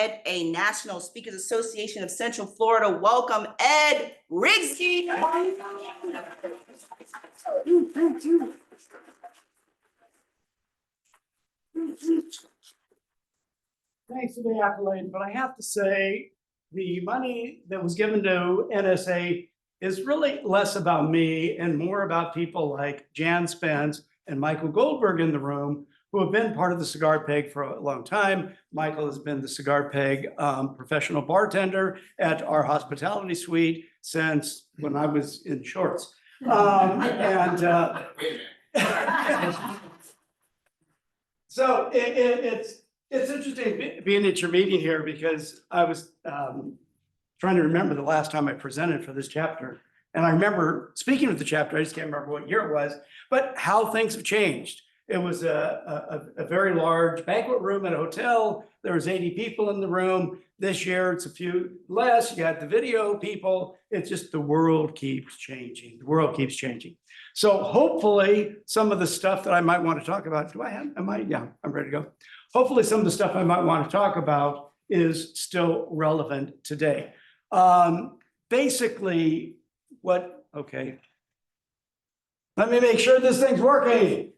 Ed, a National Speakers Association of Central Florida. Welcome, Ed Rigsky. Thanks for the accolade, but I have to say, the money that was given to NSA is really less about me and more about people like Jan Spence and Michael Goldberg in the room, who have been part of the Cigar Peg for a long time. Michael has been the Cigar Peg professional bartender at our hospitality suite since when I was in shorts. So it's interesting being at your meeting here because I was trying to remember the last time I presented for this chapter. And I remember speaking of the chapter, I just can't remember what year it was, but how things have changed. It was a very large banquet room at a hotel. There was 80 people in the room. This year, it's a few less. You got the video people. It's just the world keeps changing. The world keeps changing. So hopefully some of the stuff that I might want to talk about, yeah, I'm ready to go. Hopefully some of the stuff I might want to talk about is still relevant today. Basically okay. Let me make sure this thing's working.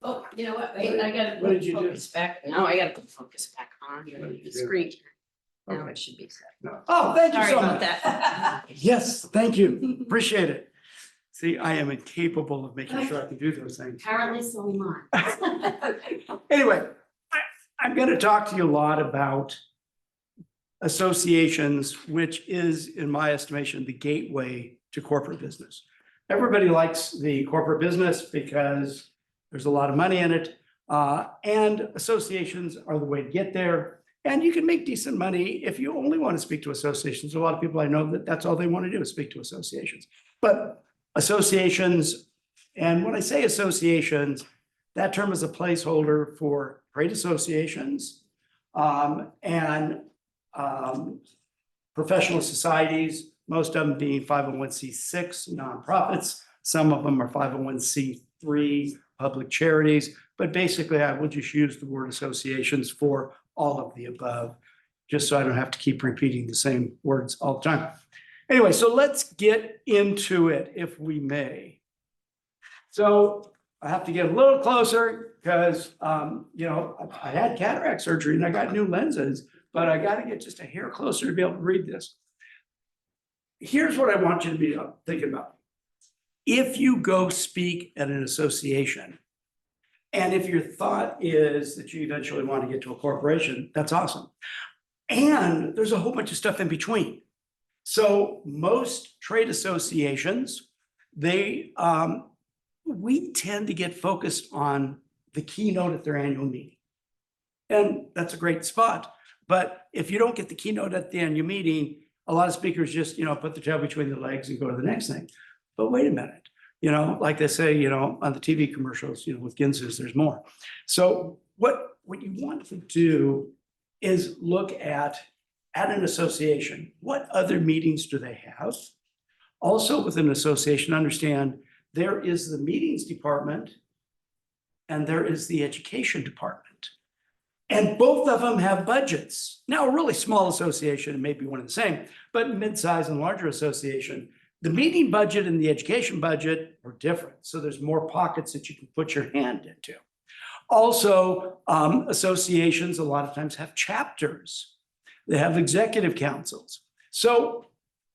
Oh, you know what, wait, I gotta What did put you do? focus back, no, I gotta put focus back on here, What did you the do? screen. Now Okay. it should be set. No. Oh, thank you Sorry so about much. that. Yes, thank you. Appreciate it. See, I am incapable of making sure I can do those things. Apparently so am I. Anyway, I'm going to talk to you a lot about associations, which is, in my estimation, the gateway to corporate business. Everybody likes the corporate business because there's a lot of money in it. And associations are the way to get there. And you can make decent money if you only want to speak to associations. A lot of people I know that's all they want to do is speak to associations. But associations, and when I say associations, that term is a placeholder for trade associations and professional societies, most of them being 501c6 nonprofits. Some of them are 501c3 public charities, but basically I would just use the word associations for all of the above, just so I don't have to keep repeating the same words all the time. Anyway, so let's get into it if we may. So I have to get a little closer because, I had cataract surgery and I got new lenses, but I got to get just a hair closer to be able to read this. Here's what I want you to be thinking about. If you go speak at an association, and if your thought is that you eventually want to get to a corporation, that's awesome. And there's a whole bunch of stuff in between. So most trade associations, we tend to get focused on the keynote at their annual meeting. And that's a great spot. But if you don't get the keynote at the annual meeting, a lot of speakers just, put the tail between their legs and go to the next thing. But wait a minute, like they say, on the TV commercials, with Ginz's, there's more. So what you want to do is look at an association, what other meetings do they have? Also within an association, understand there is the meetings department and there is the education department. And both of them have budgets. Now, a really small association may be one and the same, but mid-size and larger association, the meeting budget and the education budget are different. So there's more pockets that you can put your hand into. Also, associations a lot of times have chapters. They have executive councils. So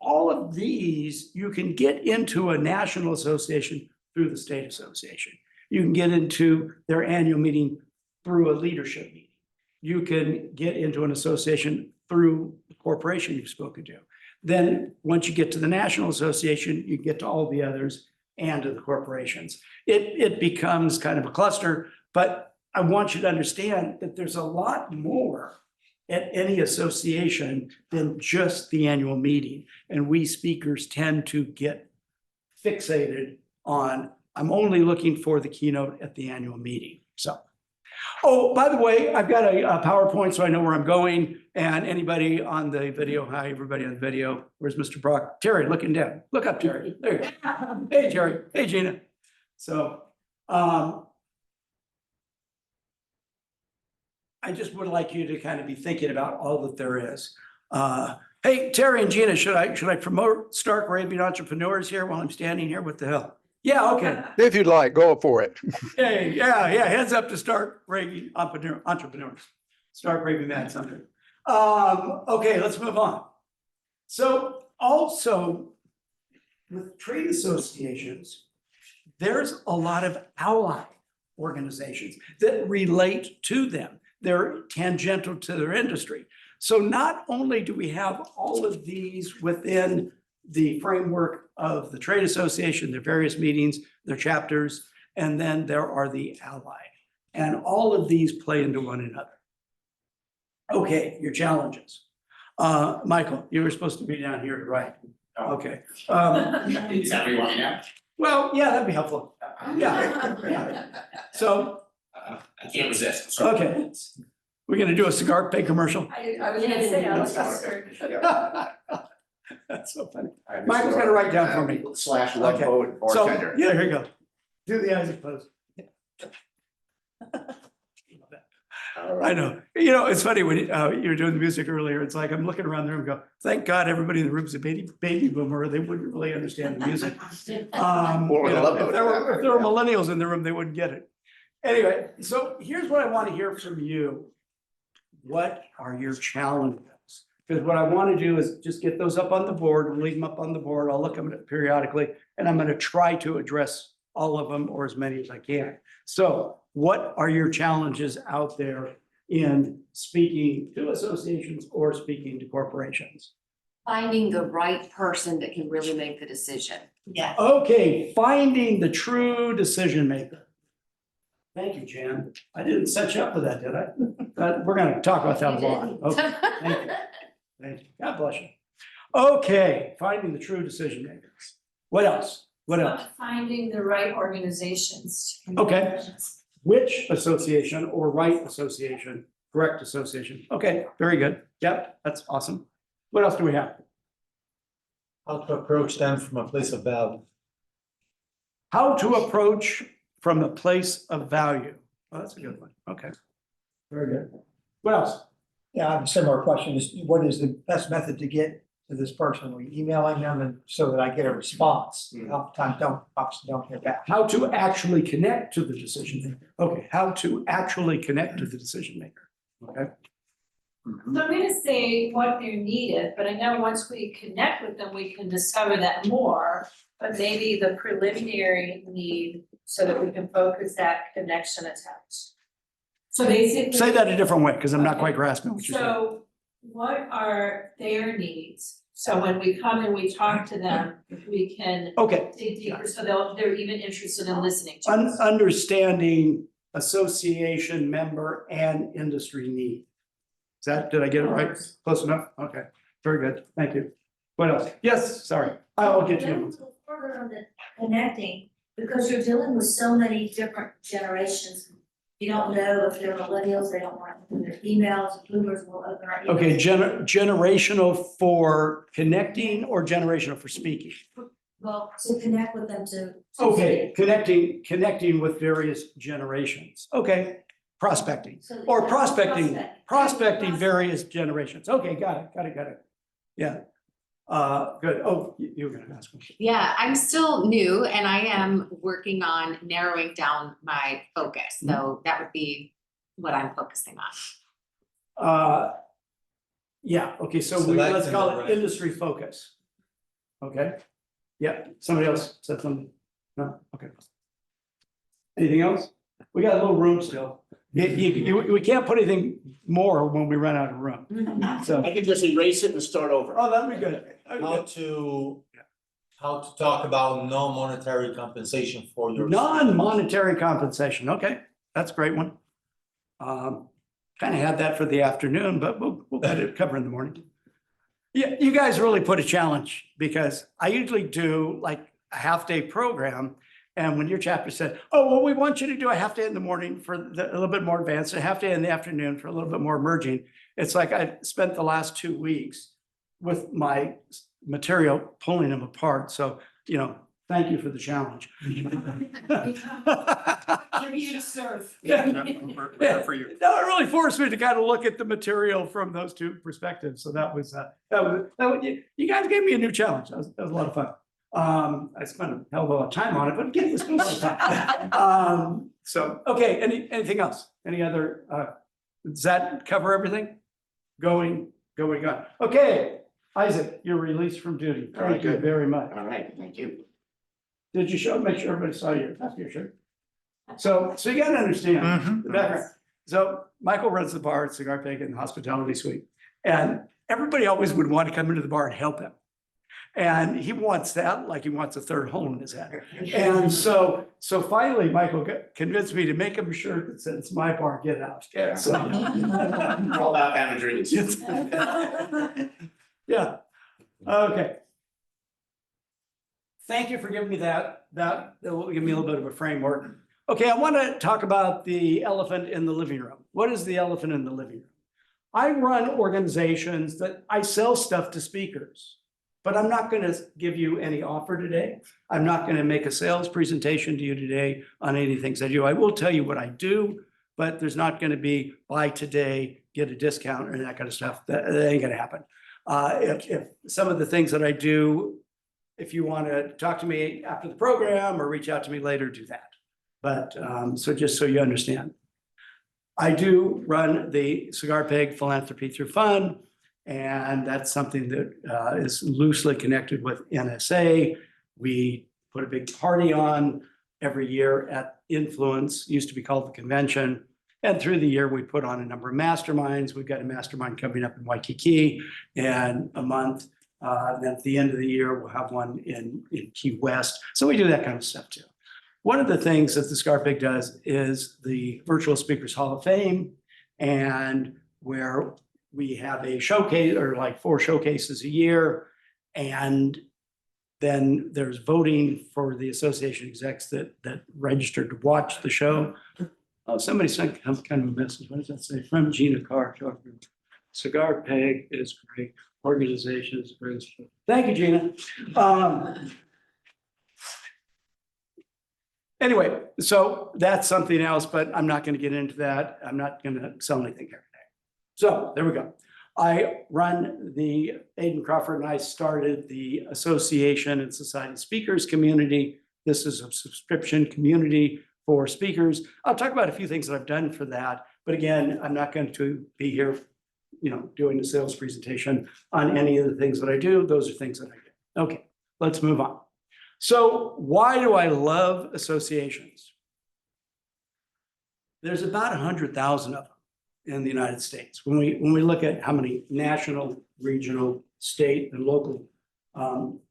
all of these, you can get into a national association through the state association. You can get into their annual meeting through a leadership meeting. You can get into an association through the corporation you've spoken to. Then once you get to the national association, you get to all the others and to the corporations. It becomes kind of a cluster, but I want you to understand that there's a lot more at any association than just the annual meeting. And we speakers tend to get fixated on, I'm only looking for the keynote at the annual meeting. So, oh, by the way, I've got a PowerPoint so I know where I'm going. And anybody on the video, hi, everybody on the video. Where's Mr. Brock? Terry, looking down. Look up, Terry. There you go. Hey, Terry. Hey, Gina. So, I just would like you to kind of be thinking about all that there is. Hey, Terry and Gina, should I promote Stark Arabian Entrepreneurs here while I'm standing here? What the hell? Yeah, okay. If you'd like, go for it. Hey, yeah, heads up to Stark Arabian Entrepreneurs. Stark Arabian Mad Center. Okay, let's move on. So also with trade associations, there's a lot of ally organizations that relate to them. They're tangential to their industry. So not only do we have all of these within the framework of the trade association, their various meetings, their chapters, and then there are the allied. And all of these play into one another. Okay, your challenges. Michael, you were supposed to be down here to write. Okay. Is that what you want me now? Well, yeah, that'd be helpful. Yeah. So, I can't resist. Sorry. okay, we're gonna do a cigar pay commercial. I was gonna say, I was That's so funny. All right, Michael's Mr. gonna write down for me. Slash love Okay. boat So, bartender. yeah, here you go. Do the eyes opposed. All right. I know. You know, it's funny when you were doing the music earlier, it's like I'm looking around the room and go, thank God everybody in the room's a baby boomer, or they wouldn't really understand the music. Or You the know, Love if Boat there for were, that if matter, there were yeah. millennials in the room, they wouldn't get it. Anyway, so here's what I want to hear from you. What are your challenges? Because what I want to do is just get those up on the board, and leave them up on the board. I'll look at them periodically, and I'm going to try to address all of them or as many as I can. So what are your challenges out there in speaking to associations or speaking to corporations? Finding the right person that can really make the decision. Yeah. Okay, finding the true decision maker. Thank you, Jan. I didn't set you up for that, did I? We're gonna talk about that a lot. Okay, thank you. Thank you. God bless you. Okay, finding the true decision makers. What else? What else? Finding the right organizations. to Okay. connect. Which association or right association, correct association? Okay, very good. Yep, that's awesome. What else do we have? How to approach them from a place of value. How to approach from a place of value. Oh, that's a good one. Okay. Very good. What else? Yeah, I have a similar question, is what is the best method to get to this person? Are we emailing them and so that I get a response? Oftentimes don't hear back. How to actually connect to the decision maker. Okay, how to actually connect to the decision maker. Okay, So I'm gonna say what they're needed, but I know once we connect with them, we can discover that more. But maybe the preliminary need so that we can focus that connection attempt. So basically. say that a different way, because I'm not quite grasping what you're saying. So what are their needs? So when we come and we talk to them, we can Okay, dig deeper, so they're even interested in listening to us. understanding association member and industry need. Is that, did I get it right? Close enough? Okay, very good. Thank you. What else? Yes, sorry. I'll get Then you. we'll go further on the connecting, because you're dealing with so many different generations. You don't know if they're millennials, they don't want to open their emails, boomers will open our emails. Okay, generational for connecting or generational for speaking? Well, to connect with them to. Okay, connecting with various generations. Okay, prospecting So- or prospecting Prospect. various generations. Okay, got it. Yeah. Good. Oh, you were gonna ask me. Yeah, I'm still new and I am working on narrowing down my focus. So that would be what I'm focusing on. Yeah, okay, so let's Selecting call the it right- industry focus. Okay, yeah, somebody else said something? No, okay. Anything else? We got a little room still. We can't put anything more when we run out of room, so. I can just erase it and start over. Oh, that'd be good. How to talk about non-monetary compensation for your. Non-monetary compensation, okay, that's a great one. Kind of had that for the afternoon, but we'll get it covered in the morning. Yeah, you guys really put a challenge, because I usually do like a half-day program. And when your chapter said, oh, well, we want you to do a half day in the morning for a little bit more advanced, a half day in the afternoon for a little bit more emerging. It's like I spent the last 2 weeks with my material, pulling them apart. So, thank you for the challenge. We're here to serve. For you. No, it really forced me to kind of look at the material from those two perspectives. So that was, you guys gave me a new challenge. That was a lot of fun. I spent a hell of a lot of time on it, but again, it's been a lot of time. So, okay, anything else? Any other, does that cover everything? Going on. Okay, Isaac, you're released from duty. All right, Thank you good. very much. All right, thank you. Did you make sure everybody saw your shirt? So you gotta understand the background. So Michael runs the bar at Cigar Pig and Hospitality Suite. And everybody always would want to come into the bar and help him. And he wants that, like he wants a third hole in his head. And so finally, Michael convinced me to make him a shirt that says, "It's my bar, get out." Yeah. So- All about having drinks. Yeah, okay. Thank you for giving me that will give me a little bit of a framework. Okay, I want to talk about the elephant in the living room. What is the elephant in the living room? I run organizations that I sell stuff to speakers, but I'm not going to give you any offer today. I'm not going to make a sales presentation to you today on any things I do. I will tell you what I do, but there's not going to be buy today, get a discount or that kind of stuff. That ain't going to happen. If some of the things that I do, if you want to talk to me after the program or reach out to me later, do that. But so just so you understand, I do run the Cigar Pig Philanthropy Through Fun, and that's something that is loosely connected with NSA. We put a big party on every year at Influence, used to be called the convention. And through the year, we put on a number of masterminds. We've got a mastermind coming up in Waikiki in a month. Then at the end of the year, we'll have one in Key West. So we do that kind of stuff too. One of the things that the Cigar Pig does is the Virtual Speakers Hall of Fame, and where we have a showcase or like 4 showcases a year. And then there's voting for the association execs that registered to watch the show. Oh, somebody sent some kind of a message. What does that say? From Gina Carr. Cigar Pig is great. Organization is great. Thank you, Gina. Anyway, so that's something else, but I'm not going to get into that. I'm not going to sell anything here today. So there we go. I run the Aidan Crawford and I started the Association and Society Speakers community. This is a subscription community for speakers. I'll talk about a few things that I've done for that, but again, I'm not going to be here, doing a sales presentation on any of the things that I do. Those are things that I do. Okay, let's move on. So why do I love associations? There's about 100,000 of them in the United States. When we look at how many national, regional, state, and local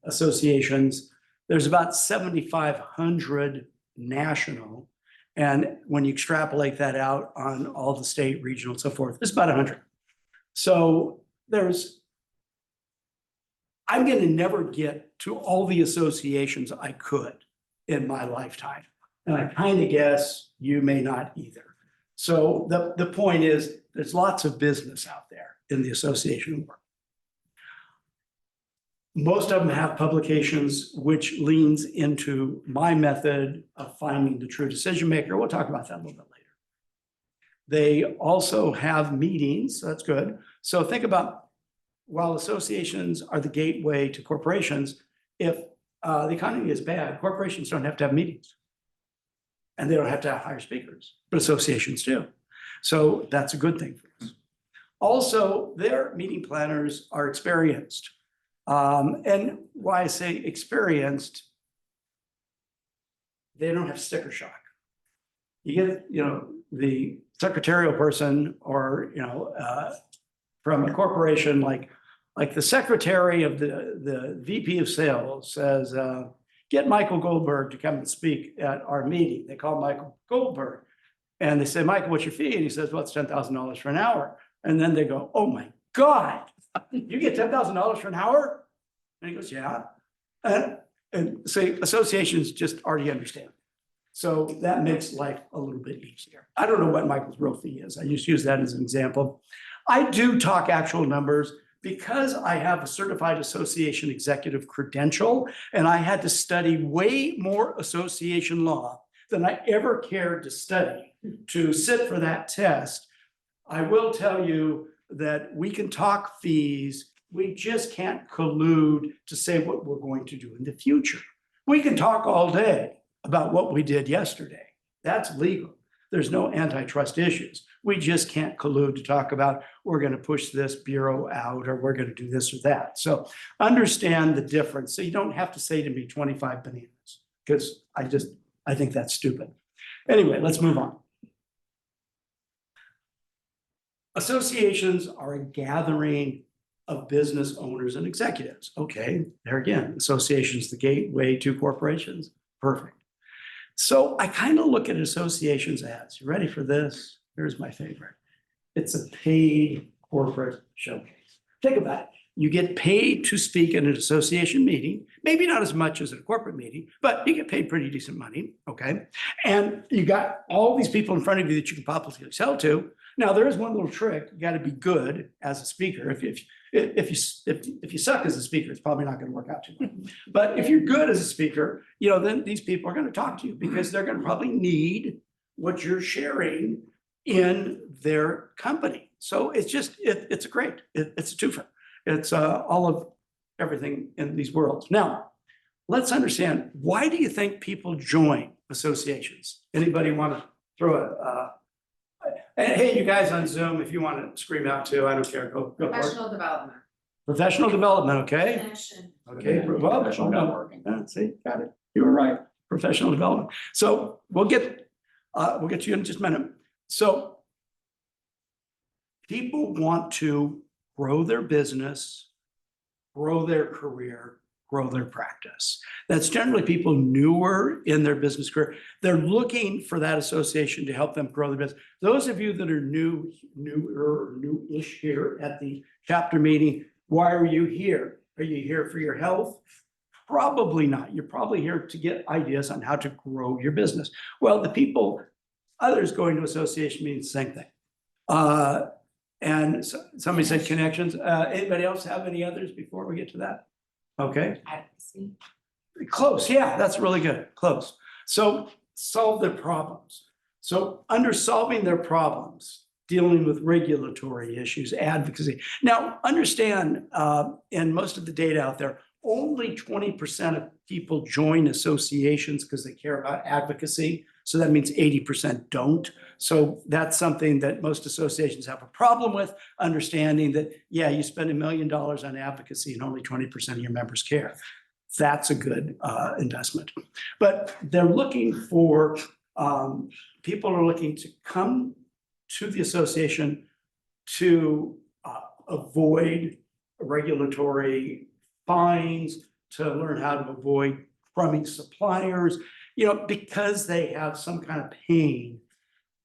associations, there's about 7,500 national. And when you extrapolate that out on all the state, regional, and so forth, it's about 100. So I'm going to never get to all the associations I could in my lifetime. And I kind of guess you may not either. So the point is, there's lots of business out there in the association world. Most of them have publications, which leans into my method of finding the true decision maker. We'll talk about that a little bit later. They also have meetings, so that's good. So think about, while associations are the gateway to corporations, if the economy is bad, corporations don't have to have meetings. And they don't have to hire speakers, but associations do. So that's a good thing for us. Also, their meeting planners are experienced. And why I say experienced, they don't have sticker shock. You get, the secretarial person or, from a corporation like the secretary of the VP of sales says, get Michael Goldberg to come and speak at our meeting. They call Michael Goldberg and they say, Michael, what's your fee? And he says, well, it's $10,000 for an hour. And then they go, oh my God, you get $10,000 for an hour? And he goes, yeah. And say associations just already understand. So that makes life a little bit easier. I don't know what Michael's real fee is. I just use that as an example. I do talk actual numbers because I have a certified association executive credential, and I had to study way more association law than I ever cared to study, to sit for that test. I will tell you that we can talk fees, we just can't collude to say what we're going to do in the future. We can talk all day about what we did yesterday. That's legal. There's no antitrust issues. We just can't collude to talk about, we're going to push this bureau out or we're going to do this or that. So understand the difference. So you don't have to say to me 25 bananas, because I think that's stupid. Anyway, let's move on. Associations are a gathering of business owners and executives. Okay, there again, associations, the gateway to corporations. Perfect. So I kind of look at associations as, you ready for this? Here's my favorite. It's a paid corporate showcase. Think about it. You get paid to speak at an association meeting, maybe not as much as at a corporate meeting, but you get paid pretty decent money, okay? And you got all these people in front of you that you can publicly sell to. Now, there is one little trick. You got to be good as a speaker. If you suck as a speaker, it's probably not going to work out too well. But if you're good as a speaker, then these people are going to talk to you because they're going to probably need what you're sharing in their company. So it's just, it's a twofer. It's all of everything in these worlds. Now, let's understand, why do you think people join associations? Anybody want to throw a, hey, you guys on Zoom, if you want to scream out too, I don't care, go for it. Professional development. Professional development, okay? Connection. Okay, well, Professional networking. See, got it. You were right, professional development. So we'll get to you in just a minute. So people want to grow their business, grow their career, grow their practice. That's generally people newer in their business career. They're looking for that association to help them grow their business. Those of you that are newish here at the chapter meeting, why are you here? Are you here for your health? Probably not. You're probably here to get ideas on how to grow your business. Well, others going to association means the same thing. And somebody said connections. Anybody else have any others before we get to that? Okay, Advocacy. close. Yeah, that's really good. Close. So solve their problems. So under solving their problems, dealing with regulatory issues, advocacy. Now, understand, in most of the data out there, only 20% of people join associations because they care about advocacy. So that means 80% don't. So that's something that most associations have a problem with, understanding that, yeah, you spend $1 million on advocacy and only 20% of your members care. That's a good investment. But they're looking for, people are looking to come to the association to avoid regulatory fines, to learn how to avoid crummy suppliers, because they have some kind of pain,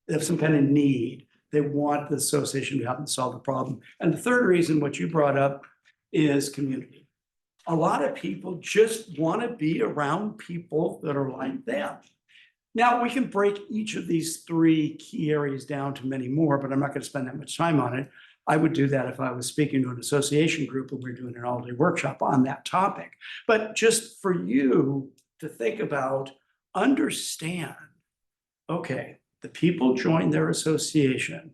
they have some kind of need, they want the association to help them solve the problem. And the third reason, what you brought up, is community. A lot of people just want to be around people that are like them. Now, we can break each of these three key areas down to many more, but I'm not going to spend that much time on it. I would do that if I was speaking to an association group and we're doing an all-day workshop on that topic. But just for you to think about, understand, okay, the people join their association,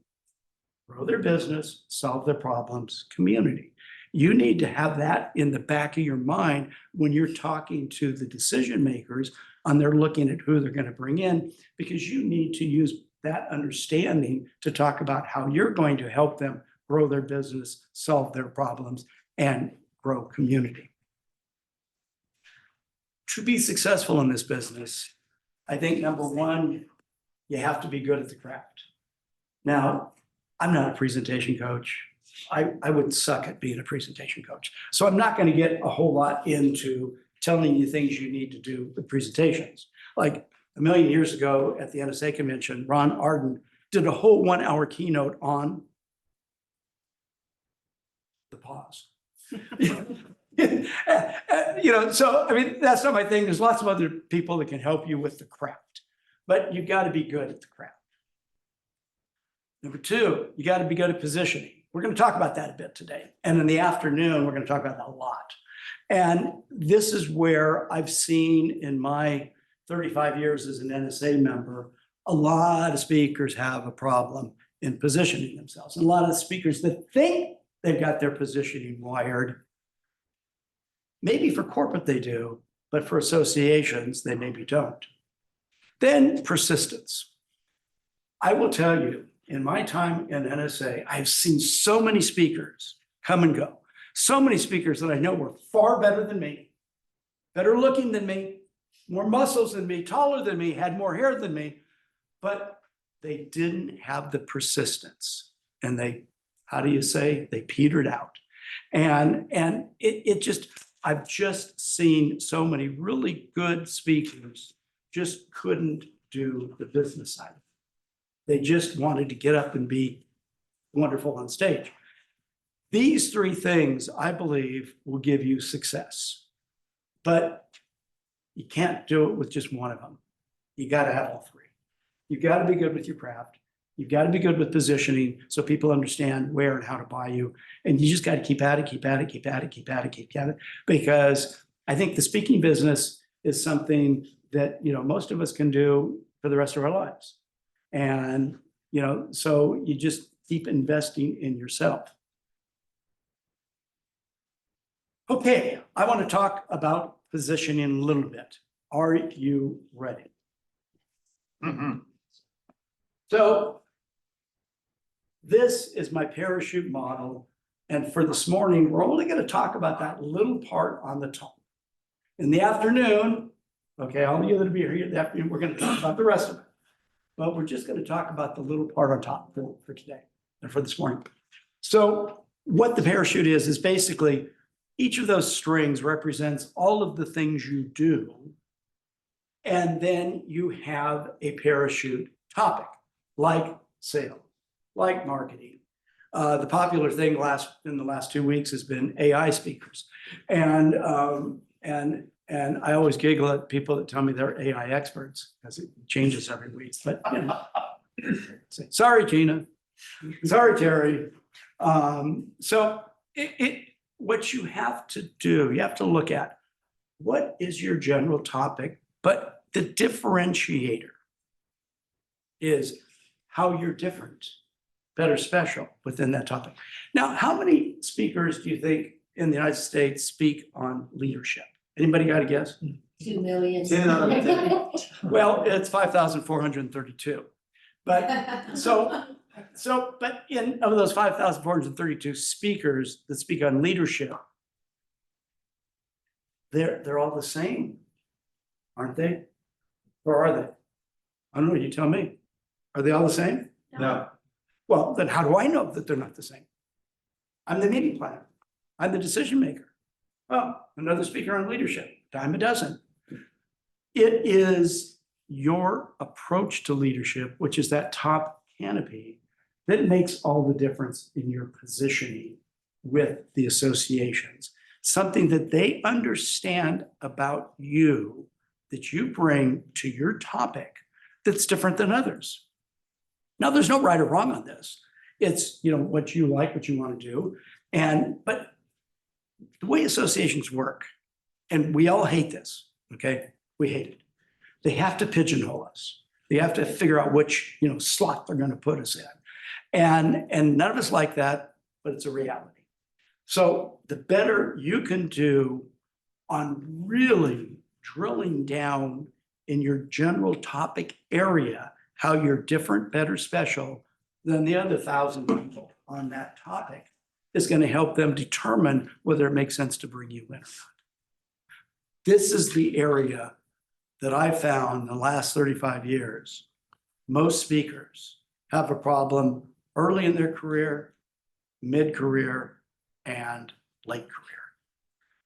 grow their business, solve their problems, community. You need to have that in the back of your mind when you're talking to the decision makers and they're looking at who they're going to bring in, because you need to use that understanding to talk about how you're going to help them grow their business, solve their problems, and grow community. To be successful in this business, I think number one, you have to be good at the craft. Now, I'm not a presentation coach. I would suck at being a presentation coach. So I'm not going to get a whole lot into telling you things you need to do with presentations. Like a million years ago at the NSA convention, Ron Arden did a whole 1-hour keynote on the pause. So I mean, that's not my thing. There's lots of other people that can help you with the craft, but you got to be good at the craft. Number two, you got to be good at positioning. We're going to talk about that a bit today. And in the afternoon, we're going to talk about that a lot. And this is where I've seen in my 35 years as an NSA member, a lot of speakers have a problem in positioning themselves. And a lot of speakers that think they've got their positioning wired, maybe for corporate they do, but for associations, they maybe don't. Then persistence. I will tell you, in my time in NSA, I've seen so many speakers come and go. So many speakers that I know were far better than me, better looking than me, more muscles than me, taller than me, had more hair than me, but they didn't have the persistence. And they, how do you say, they petered out. And it just, I've just seen so many really good speakers just couldn't do the business side. They just wanted to get up and be wonderful on stage. These three things, I believe, will give you success. But you can't do it with just one of them. You got to have all three. You've got to be good with your craft. You've got to be good with positioning so people understand where and how to buy you. And you just got to keep at it, keep at it, keep at it, keep at it, keep at it. Because I think the speaking business is something that, you know, most of us can do for the rest of our lives. And, you know, so you just keep investing in yourself. Okay, I want to talk about positioning a little bit. Are you ready? So this is my parachute model. And for this morning, we're only going to talk about that little part on the top. In the afternoon, okay, all of you that'll be here in the afternoon, we're going to talk about the rest of it. But we're just going to talk about the little part on top for today and for this morning. So what the parachute is basically each of those strings represents all of the things you do. And then you have a parachute topic, like sales, like marketing. The popular thing in the last 2 weeks has been AI speakers. And I always giggle at people that tell me they're AI experts because it changes every week. But you know, sorry, Gina. Sorry, Terry. So what you have to do, you have to look at what is your general topic, but the differentiator is how you're different, better, special within that topic. Now, how many speakers do you think in the United States speak on leadership? Anybody got a guess? 2 million. 10 out of 10. Well, it's 5,432. But but of those 5,432 speakers that speak on leadership, they're all the same, aren't they? Or are they? I don't know, you tell me. Are they all the same? No. Well, then how do I know that they're not the same? I'm the meeting planner. I'm the decision maker. Oh, another speaker on leadership, dime a dozen. It is your approach to leadership, which is that top canopy, that makes all the difference in your positioning with the associations. Something that they understand about you, that you bring to your topic that's different than others. Now, there's no right or wrong on this. It's, you know, what you like, what you want to do. But the way associations work, and we all hate this, okay? We hate it. They have to pigeonhole us. They have to figure out which, you know, slot they're going to put us in. And none of us like that, but it's a reality. So the better you can do on really drilling down in your general topic area, how you're different, better, special than the other 1,000 people on that topic, is going to help them determine whether it makes sense to bring you in or not. This is the area that I found in the last 35 years. Most speakers have a problem early in their career, mid-career, and late career.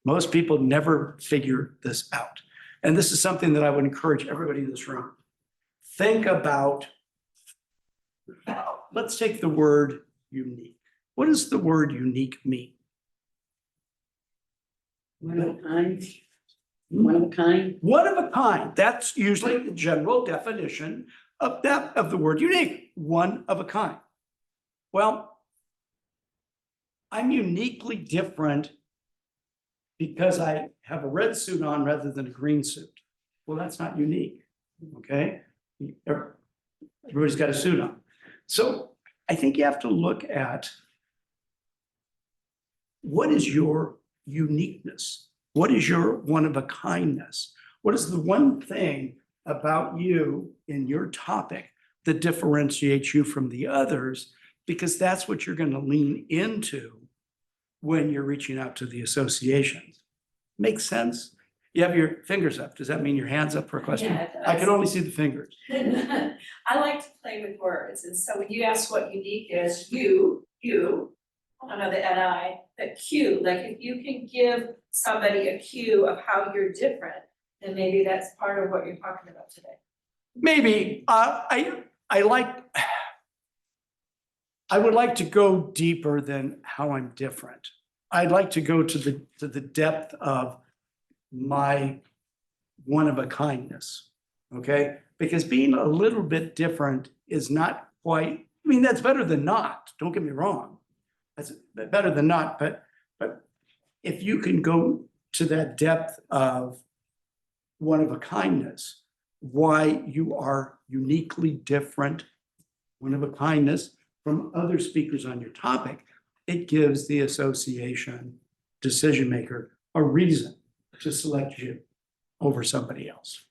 Most people never figure this out. And this is something that I would encourage everybody in this room. Think about, let's take the word unique. What does the word unique mean? One of a kind. One of a kind. One of a kind. That's usually the general definition of the word unique. One of a kind. Well, I'm uniquely different because I have a red suit on rather than a green suit. Well, that's not unique, okay? Everybody's got a suit on. So I think you have to look at what is your uniqueness? What is your one of a kindness? What is the one thing about you in your topic that differentiates you from the others? Because that's what you're going to lean into when you're reaching out to the associations. Makes sense? You have your fingers up. Does that mean your hands up for a question? Yeah, it I does. can only see the fingers. I like to play with words, and so when you ask what unique is, you, I don't know the NI, but Q, like if you can give somebody a cue of how you're different, then maybe that's part of what you're talking about today. Maybe, I would like to go deeper than how I'm different. I'd like to go to the depth of my one of a kindness, okay? Because being a little bit different is not quite, I mean, that's better than not, don't get me wrong. That's better than not, but if you can go to that depth of one of a kindness, why you are uniquely different, one of a kindness from other speakers on your topic, it gives the association decision maker a reason to select you over somebody else.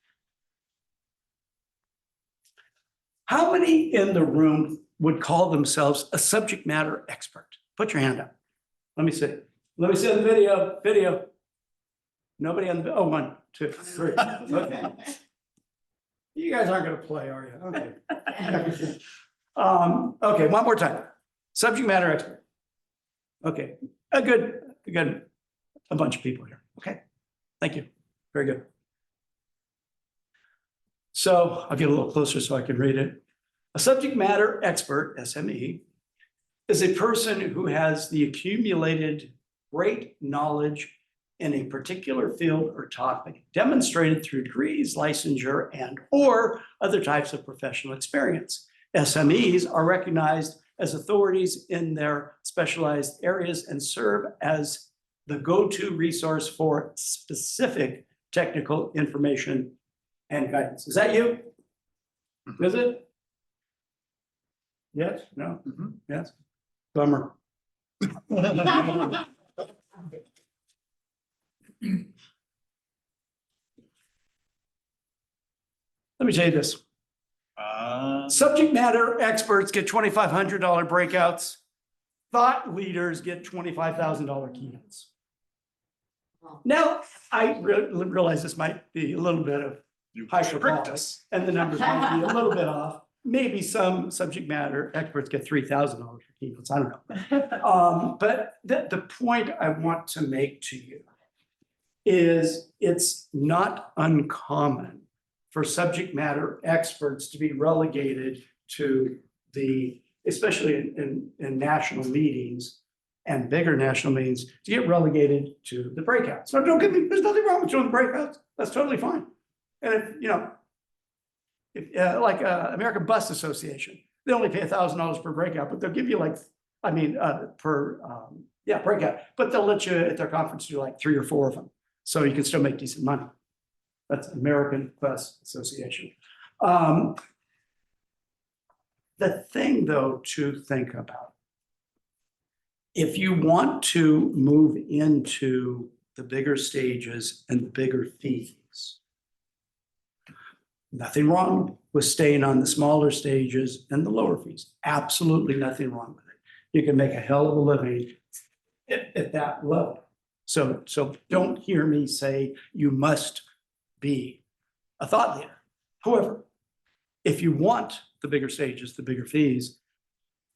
How many in the room would call themselves a subject matter expert? Put your hand up. Let me see. Let me see the video. Nobody on the, oh, 1, 2, 3. Okay. You guys aren't gonna play, are you? Okay. Okay, one more time. Subject matter expert. Okay, a bunch of people here. Okay, thank you. Very good. So I'll get a little closer so I can read it. A subject matter expert, SME, is a person who has the accumulated great knowledge in a particular field or topic demonstrated through degrees, licensure, and or other types of professional experience. SMEs are recognized as authorities in their specialized areas and serve as the go-to resource for specific technical information and guidance. Is that you? Is it? Yes? No? Yes? Bummer. Let me tell you this. Subject matter experts get $2,500 breakouts. Thought leaders get $25,000 keynotes. Now, I realize this might be a little bit of hyperbole, and the numbers might be a little bit off. Maybe some subject matter experts get $3,000 for keynotes. I don't know. But the point I want to make to you is it's not uncommon for subject matter experts to be relegated to the, especially in national meetings and bigger national meetings, to get relegated to the breakouts. So don't get me, there's nothing wrong with doing the breakouts. That's totally fine. And if, you know, if, like American Bus Association, they only pay $1,000 per breakout, but they'll give you like, I mean, breakout, but they'll let you at their conference do like 3 or 4 of them. So you can still make decent money. That's American Bus Association. The thing though to think about, if you want to move into the bigger stages and the bigger fees, nothing wrong with staying on the smaller stages and the lower fees. Absolutely nothing wrong with it. You can make a hell of a living at that level. So don't hear me say you must be a thought leader. However, if you want the bigger stages, the bigger fees,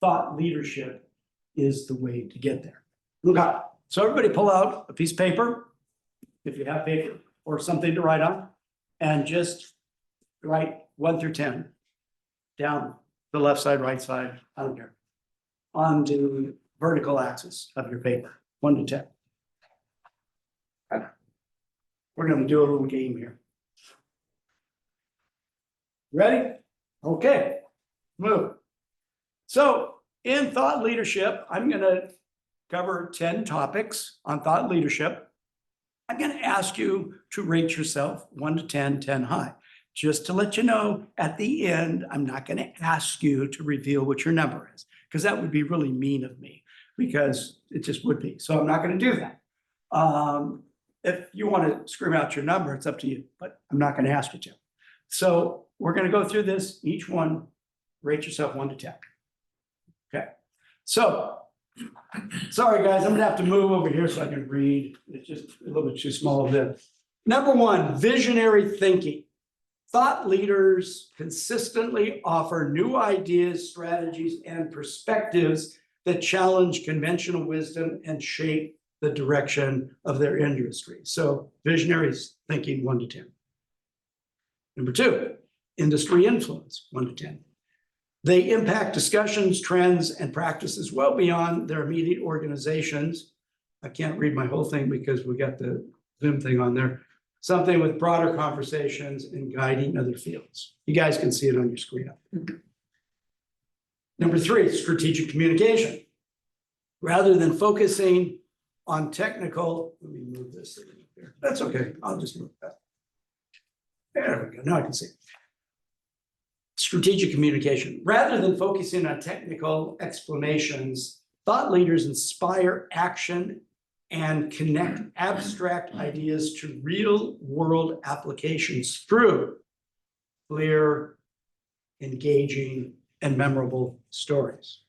thought leadership is the way to get there. Okay, so everybody pull out a piece of paper, if you have paper or something to write on, and just write 1 through 10 down the left side, right side, I don't care, on the vertical axis of your paper, 1 to 10. Okay. We're going to do a little game here. Ready? Okay, move. So in thought leadership, I'm going to cover 10 topics on thought leadership. I'm gonna ask you to rate yourself 1 to 10, 10 high. Just to let you know, at the end, I'm not gonna ask you to reveal what your number is, because that would be really mean of me, because it just would be. So I'm not gonna do that. If you want to scream out your number, it's up to you, but I'm not gonna ask you to. So we're gonna go through this, each one, rate yourself 1 to 10. Okay, so, sorry, guys, I'm gonna have to move over here so I can read. It's just a little bit too small of this. Number 1, visionary thinking. Thought leaders consistently offer new ideas, strategies, and perspectives that challenge conventional wisdom and shape the direction of their industry. So visionaries thinking 1 to 10. Number 2, industry influence 1 to 10. They impact discussions, trends, and practices well beyond their immediate organizations. I can't read my whole thing because we got the Zoom thing on there. Something with broader conversations and guiding other fields. You guys can see it on your screen. Number 3, strategic communication. Rather than focusing on technical, let me move this thing up there. That's okay, I'll just move that. There we go, now I can see. Strategic communication. Rather than focusing on technical explanations, thought leaders inspire action and connect abstract ideas to real world applications through clear, engaging, and memorable stories.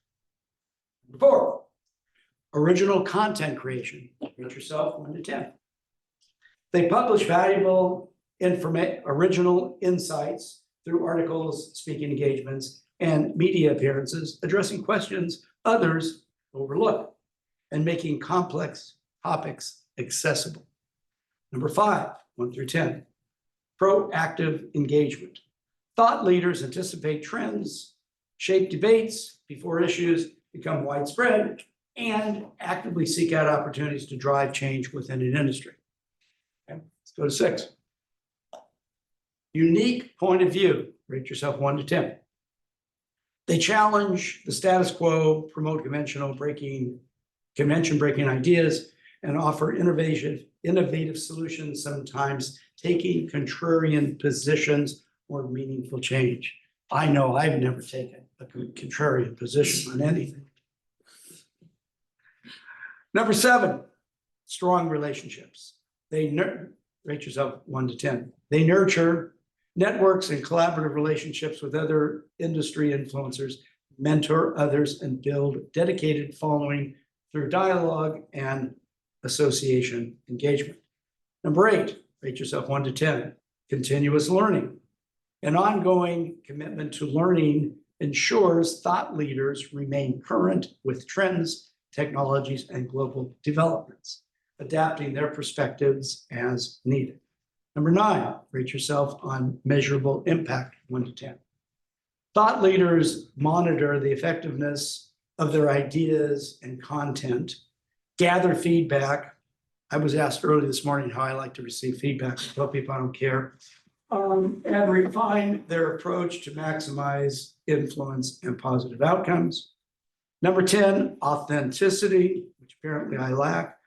4, original content creation. Rate yourself 1 to 10. They publish valuable original insights through articles, speaking engagements, and media appearances, addressing questions others overlook and making complex topics accessible. Number 5, 1 through 10, proactive engagement. Thought leaders anticipate trends, shape debates before issues become widespread, and actively seek out opportunities to drive change within an industry. Okay, let's go to 6. Unique point of view, rate yourself 1 to 10. They challenge the status quo, promote convention breaking ideas, and offer innovative solutions, sometimes taking contrarian positions or meaningful change. I know I've never taken a contrarian position on anything. Number 7, strong relationships. Rate yourself 1 to 10. They nurture networks and collaborative relationships with other industry influencers, mentor others, and build dedicated following through dialogue and association engagement. Number 8, rate yourself 1 to 10. Continuous learning. An ongoing commitment to learning ensures thought leaders remain current with trends, technologies, and global developments, adapting their perspectives as needed. Number 9, rate yourself on measurable impact 1 to 10. Thought leaders monitor the effectiveness of their ideas and content, gather feedback. I was asked early this morning how I like to receive feedback. I tell people I don't care. And refine their approach to maximize influence and positive outcomes. Number 10, authenticity, which apparently I lack.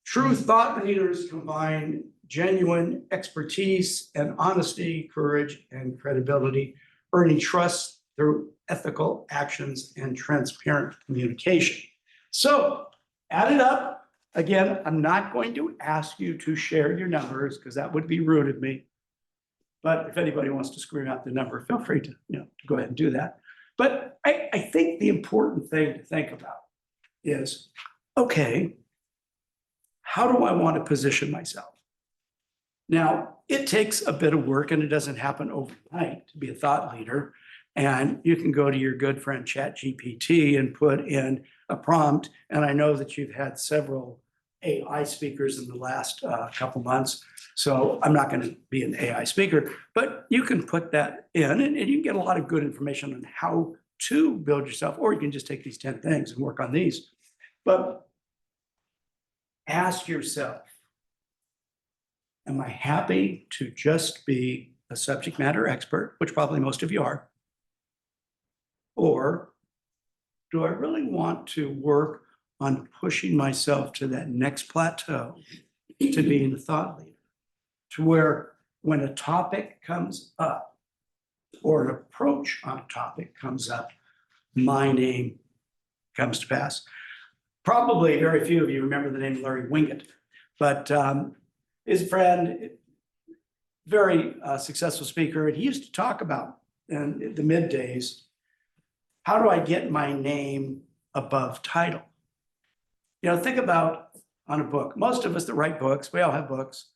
True thought leaders combine genuine expertise and honesty, courage, and credibility, earning trust through ethical actions and transparent communication. So add it up. Again, I'm not going to ask you to share your numbers because that would be rude of me. But if anybody wants to scream out the number, feel free to, to go ahead and do that. But I think the important thing to think about is, okay, how do I want to position myself? Now, it takes a bit of work and it doesn't happen overnight to be a thought leader. And you can go to your good friend ChatGPT and put in a prompt. And I know that you've had several AI speakers in the last couple months. So I'm not going to be an AI speaker, but you can put that in and you can get a lot of good information on how to build yourself, or you can just take these 10 things and work on these. But ask yourself, am I happy to just be a subject matter expert, which probably most of you are? Or do I really want to work on pushing myself to that next plateau to being a thought leader. To where when a topic comes up or an approach on a topic comes up, my name comes to pass. Probably very few of you remember the name Larry Winget, but his friend, very successful speaker, and he used to talk about in the mid days, how do I get my name above title? You know, think about on a book. Most of us that write books, we all have books,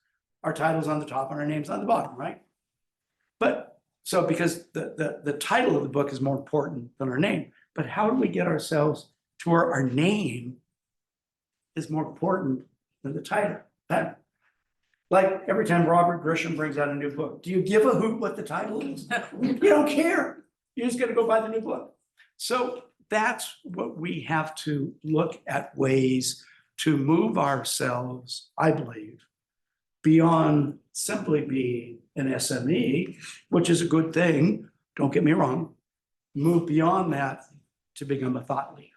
our title's on the top and our name's on the bottom, right? But so because the title of the book is more important than our name, but how do we get ourselves to where our name is more important than the title? Like every time Robert Grisham brings out a new book, do you give a hoot what the title is? You don't care. You're just gonna go buy the new book. So that's what we have to look at, ways to move ourselves, I believe, beyond simply being an SME, which is a good thing, don't get me wrong. Move beyond that to become a thought leader.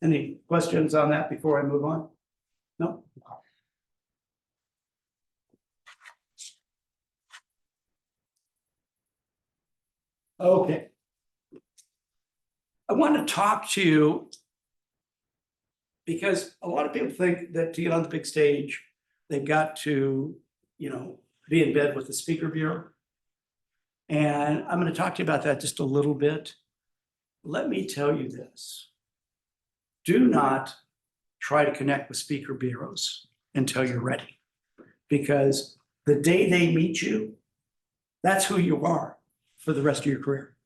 Any questions on that before I move on? No? Okay. I want to talk to you because a lot of people think that to get on the big stage, they've got to, you know, be in bed with the speaker bureau. And I'm going to talk to you about that just a little bit. Let me tell you this. Do not try to connect with speaker bureaus until you're ready. Because the day they meet you, that's who you are for the rest of your career.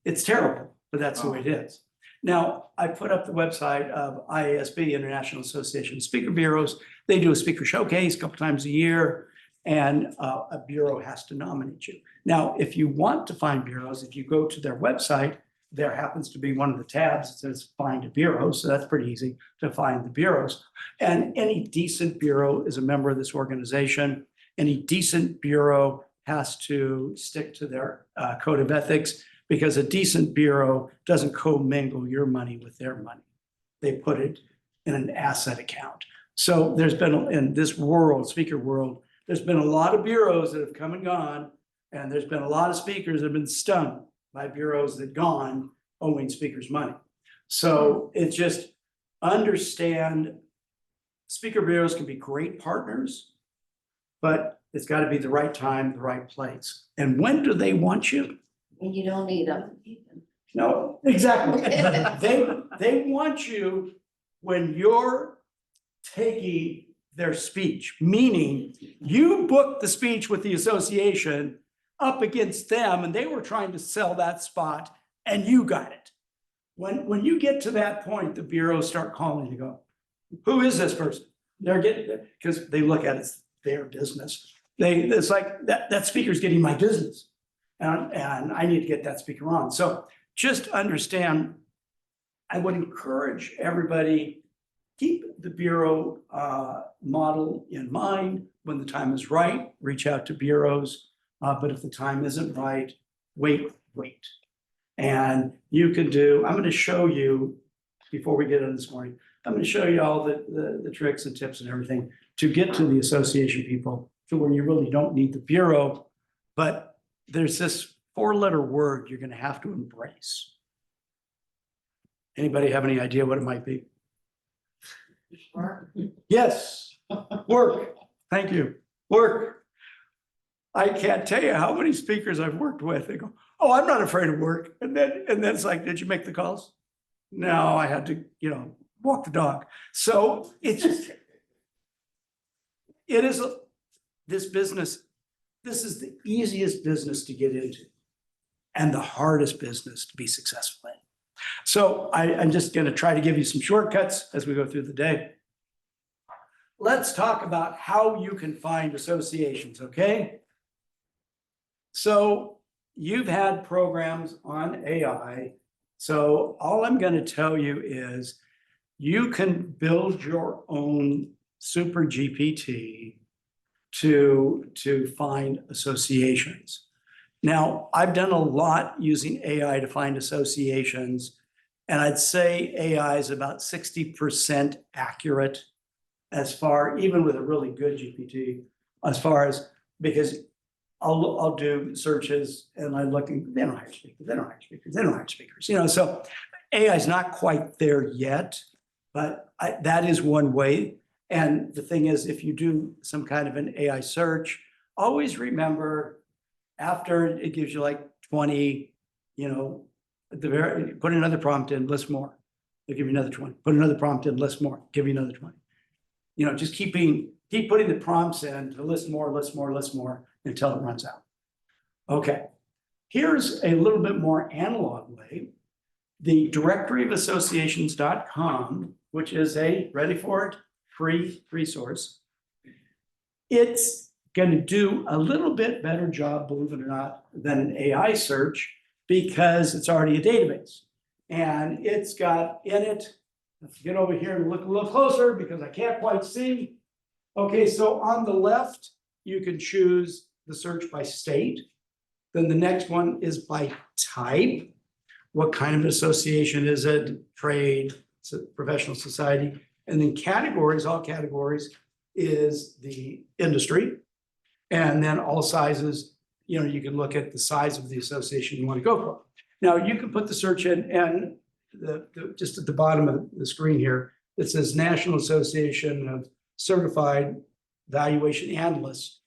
It's terrible, but that's the way it is. Now, I put up the website of IASB, International Association of Speaker Bureaus. They do a speaker showcase a couple times a year, and a bureau has to nominate you. Now, if you want to find bureaus, if you go to their website, there happens to be one of the tabs that says find a bureau. So that's pretty easy to find the bureaus. And any decent bureau is a member of this organization. Any decent bureau has to stick to their code of ethics, because a decent bureau doesn't commingle your money with their money. They put it in an asset account. So there's been, in this world, speaker world, there's been a lot of bureaus that have come and gone, and there's been a lot of speakers that have been stung by bureaus that gone owing speakers money. So it's just understand speaker bureaus can be great partners, but it's got to be the right time, the right place. And when do they want you? And you don't need them. No, exactly. They want you when you're taking their speech, meaning you booked the speech with the association up against them and they were trying to sell that spot and you got it. When you get to that point, the bureaus start calling you, go, who is this person? They're getting, because they look at it as their business. It's like that speaker's getting my business. And I need to get that speaker on. So just understand, I would encourage everybody, keep the bureau model in mind. When the time is right, reach out to bureaus. But if the time isn't right, wait. And you can do, I'm going to show you, before we get in this morning, I'm going to show you all the tricks and tips and everything to get to the association people to where you really don't need the bureau, but there's this 4-letter word you're going to have to embrace. Anybody have any idea what it might be? Yes, work. Thank you. Work. I can't tell you how many speakers I've worked with. They go, oh, I'm not afraid of work. And then it's like, did you make the calls? No, I had to, walk the dog. So it's just, this business, this is the easiest business to get into and the hardest business to be successful in. So I'm just going to try to give you some shortcuts as we go through the day. Let's talk about how you can find associations, okay? So you've had programs on AI. So all I'm going to tell you is you can build your own super GPT to find associations. Now, I've done a lot using AI to find associations, and I'd say AI is about 60% accurate as far, even with a really good GPT, as far as, because I'll do searches and I look and they don't hire speakers, they don't hire speakers, they don't hire speakers, you know, so AI is not quite there yet, but that is one way. And the thing is, if you do some kind of an AI search, always remember after it gives you like 20, you know, at the very, put another prompt in, list more. They'll give you another 20, put another prompt in, list more, give you another 20. You know, just keep putting the prompts in to list more, list more, list more until it runs out. Okay, here's a little bit more analog way. The directoryofassociations.com, which is a, ready for it, free resource. It's going to do a little bit better job, believe it or not, than an AI search because it's already a database. And it's got in it, let's get over here and look a little closer because I can't quite see. Okay, so on the left, you can choose the search by state. Then the next one is by type. What kind of association is it? Trade, professional society. And then categories, all categories is the industry. And then all sizes, you know, you can look at the size of the association you want to go for. Now you can put the search in and just at the bottom of the screen here, it says National Association of Certified Valuation Analysts.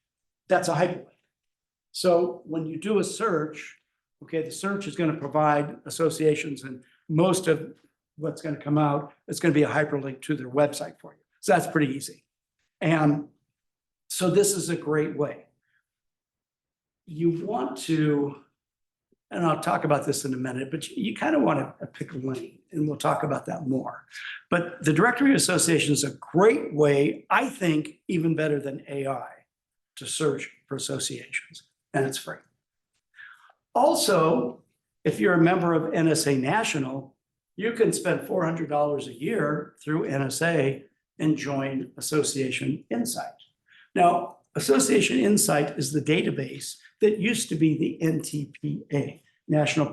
That's a hyperlink. So when you do a search, okay, the search is going to provide associations and most of what's going to come out, it's going to be a hyperlink to their website for you. So that's pretty easy. And so this is a great way. You want to, and I'll talk about this in a minute, but you kind of want to pick a lane and we'll talk about that more. But the Directory of Associations is a great way, I think, even better than AI to search for associations, and it's free. Also, if you're a member of NSA National, you can spend $400 a year through NSA and join Association Insight. Now, Association Insight is the database that used to be the NTPA, National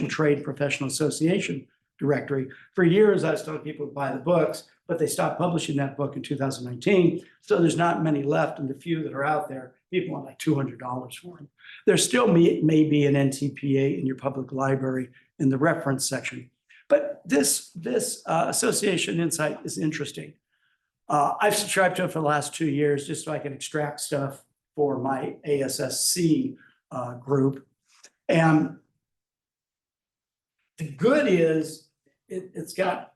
Trade Professional Association Directory. For years, I was telling people to buy the books, but they stopped publishing that book in 2019. So there's not many left, and the few that are out there, people want like $200 for them. There still may be an NTPA in your public library in the reference section. But this Association Insight is interesting. I've subscribed to it for the last 2 years just so I can extract stuff for my ASSC group. And the good is it's got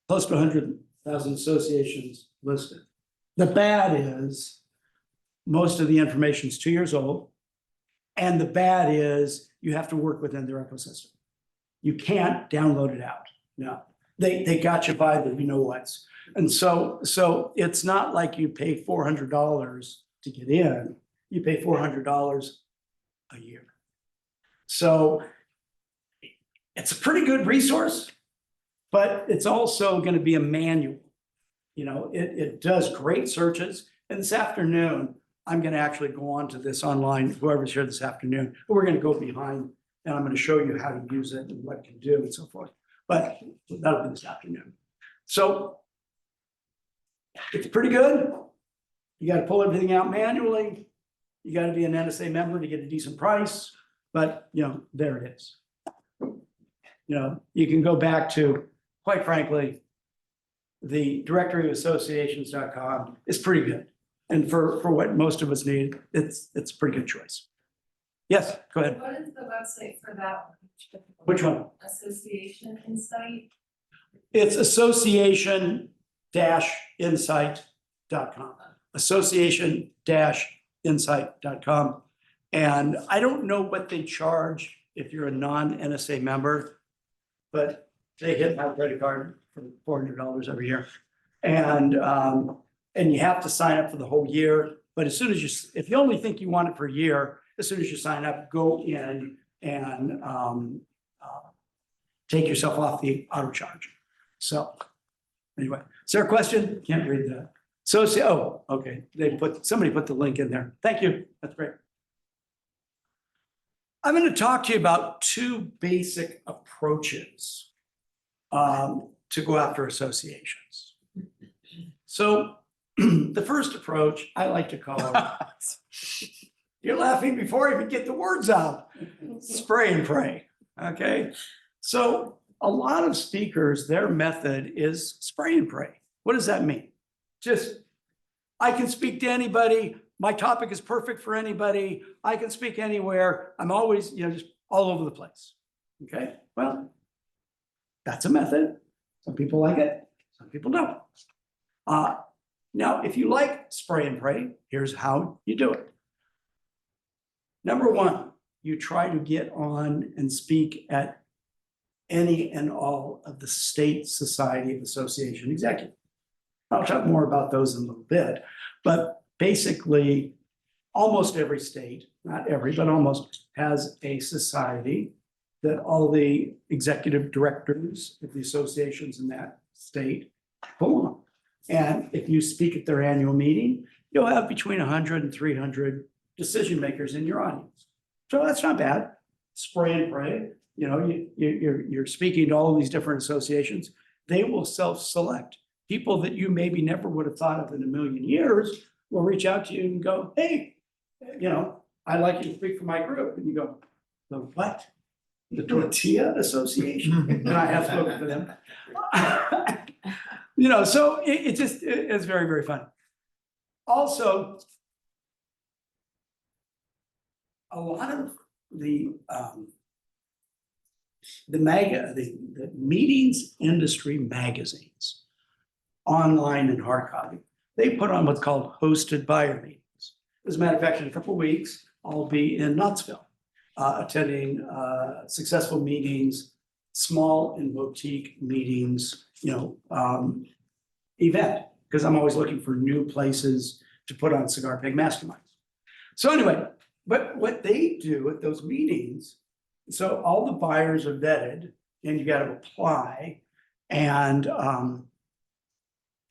close to 100,000 associations listed. The bad is most of the information is 2 years old. And the bad is you have to work within their ecosystem. You can't download it out. No, they got you by the you know what's. And so it's not like you pay $400 to get in, you pay $400 a year. So it's a pretty good resource, but it's also going to be a manual. You know, it does great searches. And this afternoon, I'm going to actually go on to this online, whoever's here this afternoon, we're going to go behind and I'm going to show you how to use it and what it can do and so forth. But that'll be this afternoon. So it's pretty good. You got to pull everything out manually. You got to be an NSA member to get a decent price, but you know, there it is. You know, you can go back to, quite frankly, the directory of associations.com is pretty good. And for what most of us need, it's a pretty good choice. Yes, go ahead. What is the website for that one? Which one? Association Insight? It's association-insight.com. Association-insight.com. And I don't know what they charge if you're a non-NSA member, but they hit my credit card for $400 every year. And you have to sign up for the whole year. But as soon as if you only think you want it for a year, as soon as you sign up, go in and take yourself off the auto charge. So anyway, is there a question? Can't read that. So, oh, okay. Somebody put the link in there. Thank you. That's great. I'm going to talk to you about two basic approaches. to go after associations. So the first approach I like to call, you're laughing before I even get the words out, spray and pray, okay? So a lot of speakers, their method is spray and pray. What does that mean? Just, I can speak to anybody. My topic is perfect for anybody. I can speak anywhere. I'm always, just all over the place. Okay, well, that's a method. Some people like it, some people don't. Now, if you like spray and pray, here's how you do it. Number one, you try to get on and speak at any and all of the state society of association executives. I'll talk more about those in a little bit, but basically, almost every state, not every, but almost, has a society that all the executive directors of the associations in that state belong. And if you speak at their annual meeting, you'll have between 100 and 300 decision makers in your audience. So that's not bad. Spray and pray. You're speaking to all of these different associations. They will self-select. People that you maybe never would have thought of in a million years will reach out to you and go, hey, I'd like you to speak for my group. And you go, the what? The Tortilla Association? And I have spoken for them. So it's very, very fun. Also, a lot of the meetings industry magazines, online and hard copy, they put on what's called hosted buyer meetings. As a matter of fact, in a couple of weeks, I'll be in Knoxville, attending successful meetings, small and boutique meetings, event, because I'm always looking for new places to put on Cigar Peg Masterminds. So anyway, but what they do at those meetings, so all the buyers are vetted and you got to apply, and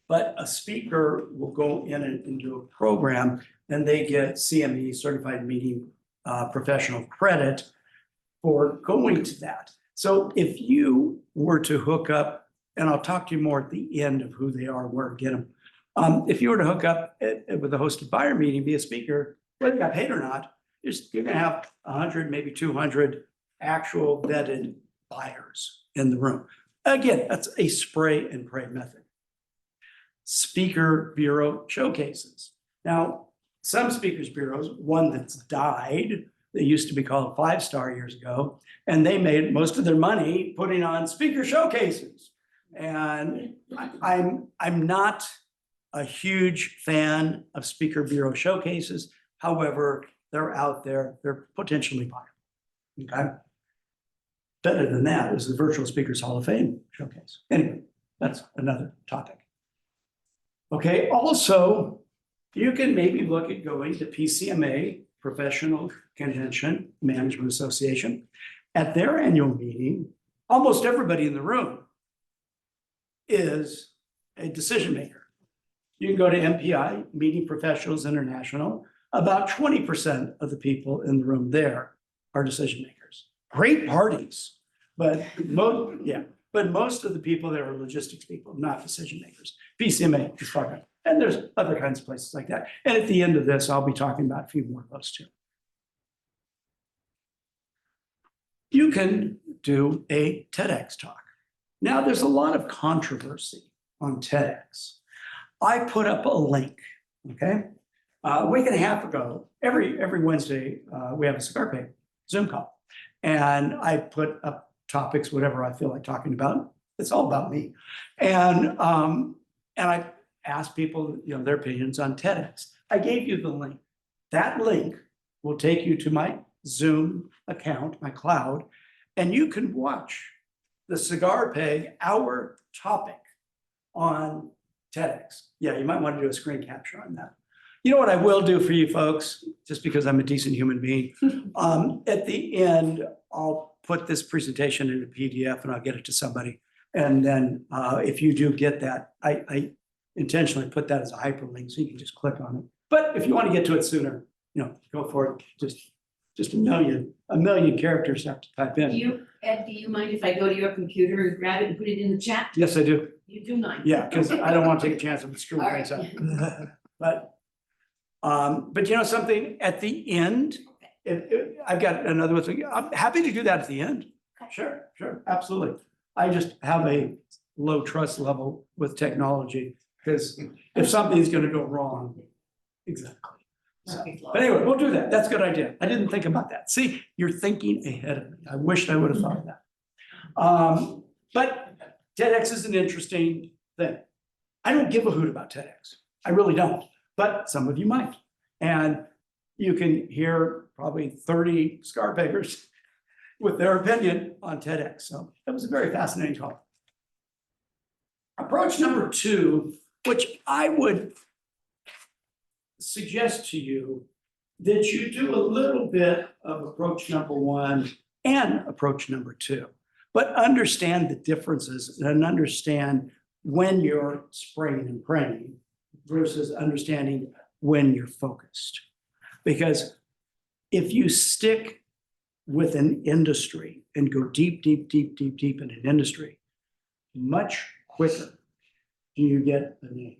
but a speaker will go in and do a program, and they get CME, Certified Meeting Professional credit for going to that. So if you were to hook up, and I'll talk to you more at the end of who they are, where to get them. If you were to hook up with a hosted buyer meeting, be a speaker, whether you got paid or not, you're gonna have 100, maybe 200 actual vetted buyers in the room. Again, that's a spray and pray method. Speaker bureau showcases. Now, some speakers bureaus, one that's died, they used to be called 5-Star years ago, and they made most of their money putting on speaker showcases. And I'm not a huge fan of speaker bureau showcases. However, they're out there, they're potentially viable. Okay. Better than that is the Virtual Speakers Hall of Fame showcase. Anyway, that's another topic. Okay, also, you can maybe look at going to PCMA, Professional Convention Management Association. At their annual meeting, almost everybody in the room is a decision maker. You can go to MPI, Meeting Professionals International. About 20% of the people in the room there are decision makers. Great parties, but most of the people there are logistics people, not decision makers. PCMA is talking, and there's other kinds of places like that. And at the end of this, I'll be talking about a few more of those too. You can do a TEDx talk. Now, there's a lot of controversy on TEDx. I put up a link, okay? A week and a half ago, every Wednesday, we have a Cigar Peg Zoom call. And I put up topics, whatever I feel like talking about. It's all about me. And I asked people, their opinions on TEDx. I gave you the link. That link will take you to my Zoom account, my cloud, and you can watch the Cigar Peg, our topic on TEDx. Yeah, you might want to do a screen capture on that. You know what I will do for you folks, just because I'm a decent human being, at the end, I'll put this presentation in a PDF and I'll get it to somebody. And then if you do get that, I intentionally put that as a hyperlink so you can just click on it. But if you want to get to it sooner, go for it. Just just a million characters have to type in. Ed, do you mind if I go to your computer and grab it and put it in the chat? Yes, I do. You do mind? Yeah, because I don't want to take a chance of screwing All right. things up. But you know something, at the end, I've got another one, I'm happy to do that at the end. Sure, absolutely. I just have a low trust level with technology, because if something's gonna go wrong, exactly. So, but anyway, we'll do that. That's a good idea. I didn't think about that. See, you're thinking ahead of me. I wished I would have thought of that. But TEDx is an interesting thing. I don't give a hoot about TEDx. I really don't, but some of you might. And you can hear probably 30 scarpeggers with their opinion on TEDx. So that was a very fascinating talk. Approach number 2, which I would suggest to you that you do a little bit of approach number 1 and approach number 2, but understand the differences and understand when you're spraying and praying versus understanding when you're focused. Because if you stick with an industry and go deep in an industry, much quicker do you get a name.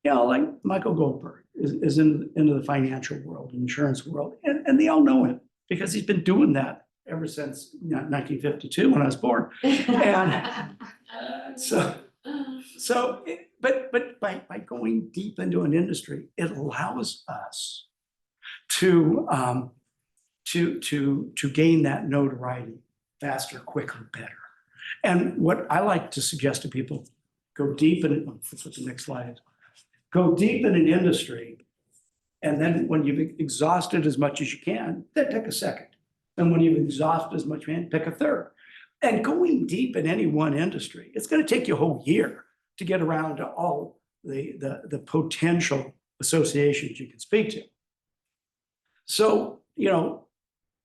You know, like Michael Goldberg is into the financial world, insurance world, and they all know him because he's been doing that ever since 1952 when I was born. And but by going deep into an industry, it allows us to gain that notoriety faster, quicker, better. And what I like to suggest to people, go deep in, that's what the next slide is. Go deep in an industry, and then when you've exhausted as much as you can, then take a second. And when you've exhausted as much as you can, pick a third. And going deep in any one industry, it's going to take you a whole year to get around to all the potential associations you can speak to. So, you know,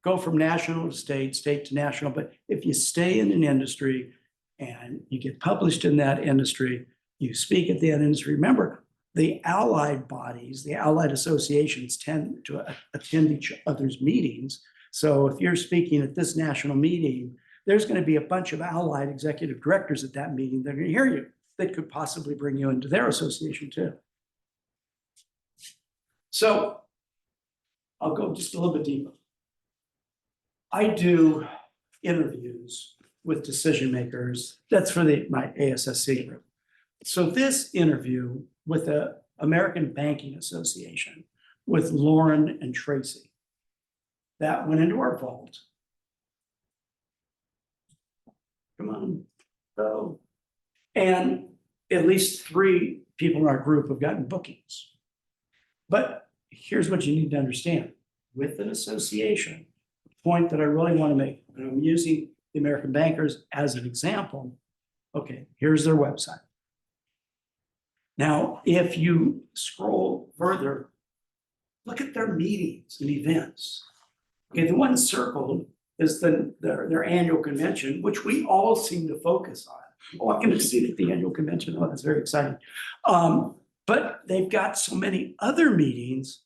go from national to state, state to national, but if you stay in an industry and you get published in that industry, you speak at the industry, remember, the allied bodies, the allied associations tend to attend each other's meetings. So if you're speaking at this national meeting, there's going to be a bunch of allied executive directors at that meeting that are going to hear you, that could possibly bring you into their association too. So I'll go just a little bit deeper. I do interviews with decision makers. That's for my ASSC group. So this interview with the American Banking Association with Lauren and Tracy, that went into our vault. Come on, go. And at least 3 people in our group have gotten bookings. But here's what you need to understand. With an association, the point that I really want to make, and I'm using the American Bankers as an example. Okay, here's their website. Now, if you scroll further, look at their meetings and events. Okay, the one circled is their annual convention, which we all seem to focus on. Oh, I'm going to see at the annual convention. Oh, that's very exciting. But they've got so many other meetings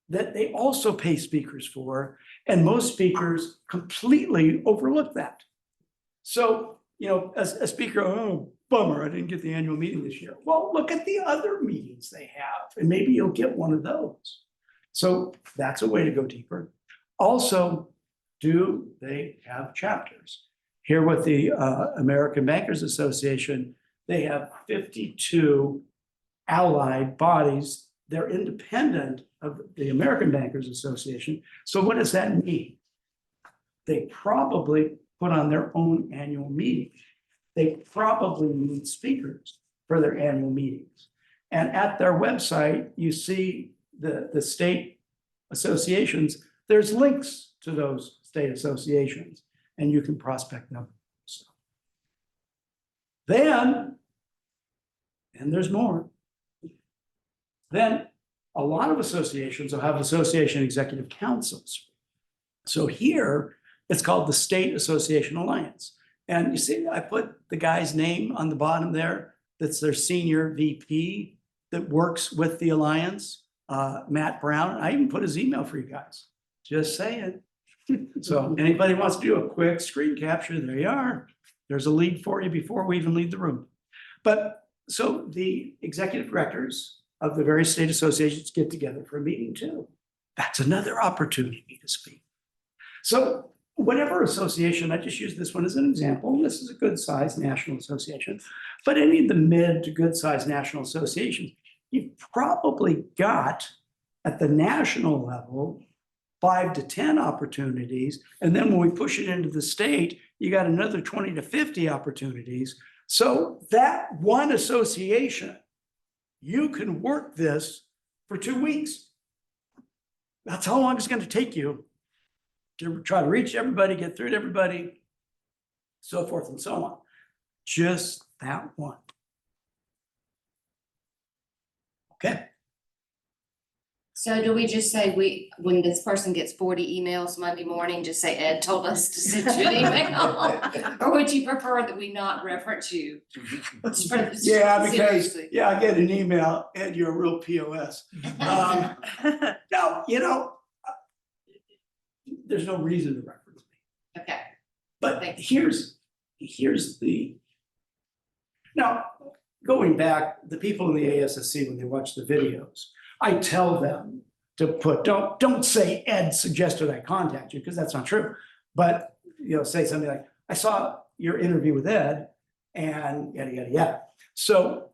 that they also pay speakers for, and most speakers completely overlook that. So, you know, as a speaker, oh, bummer, I didn't get the annual meeting this year. Well, look at the other meetings they have, and maybe you'll get one of those. So that's a way to go deeper. Also, do they have chapters? Here with the American Bankers Association, they have 52 allied bodies. They're independent of the American Bankers Association. So what does that mean? They probably put on their own annual meeting. They probably need speakers for their annual meetings. And at their website, you see the state associations. There's links to those state associations, and you can prospect them. So. Then, and there's more, then a lot of associations will have association executive councils. So here, it's called the State Association Alliance. And you see, I put the guy's name on the bottom there. That's their senior VP that works with the Alliance, Matt Brown. I even put his email for you guys. Just saying. So anybody wants to do a quick screen capture, there you are. There's a lead for you before we even leave the room. But so the executive directors of the various state associations get together for a meeting too. That's another opportunity to speak. So whatever association, I just use this one as an example, this is a good sized national association, but any of the mid to good sized national associations, you've probably got at the national level 5 to 10 opportunities. And then when we push it into the state, you got another 20 to 50 opportunities. So that one association, you can work this for 2 weeks. That's how long it's going to take you to try to reach everybody, get through to everybody, so forth and so on. Just that one. Okay. So do we just say when this person gets 40 emails Monday morning, just say Ed told us to send you an email? Or would you prefer that we not reference you? Yeah, because, Seriously. yeah, I get an email and you're a real POS. No, there's no reason to reference me. Okay, But Thanks. here's the, now, going back, the people in the ASSC, when they watch the videos, I tell them to put, don't say Ed suggested I contact you, because that's not true. But, say something like, I saw your interview with Ed and yada, yada, yada. So,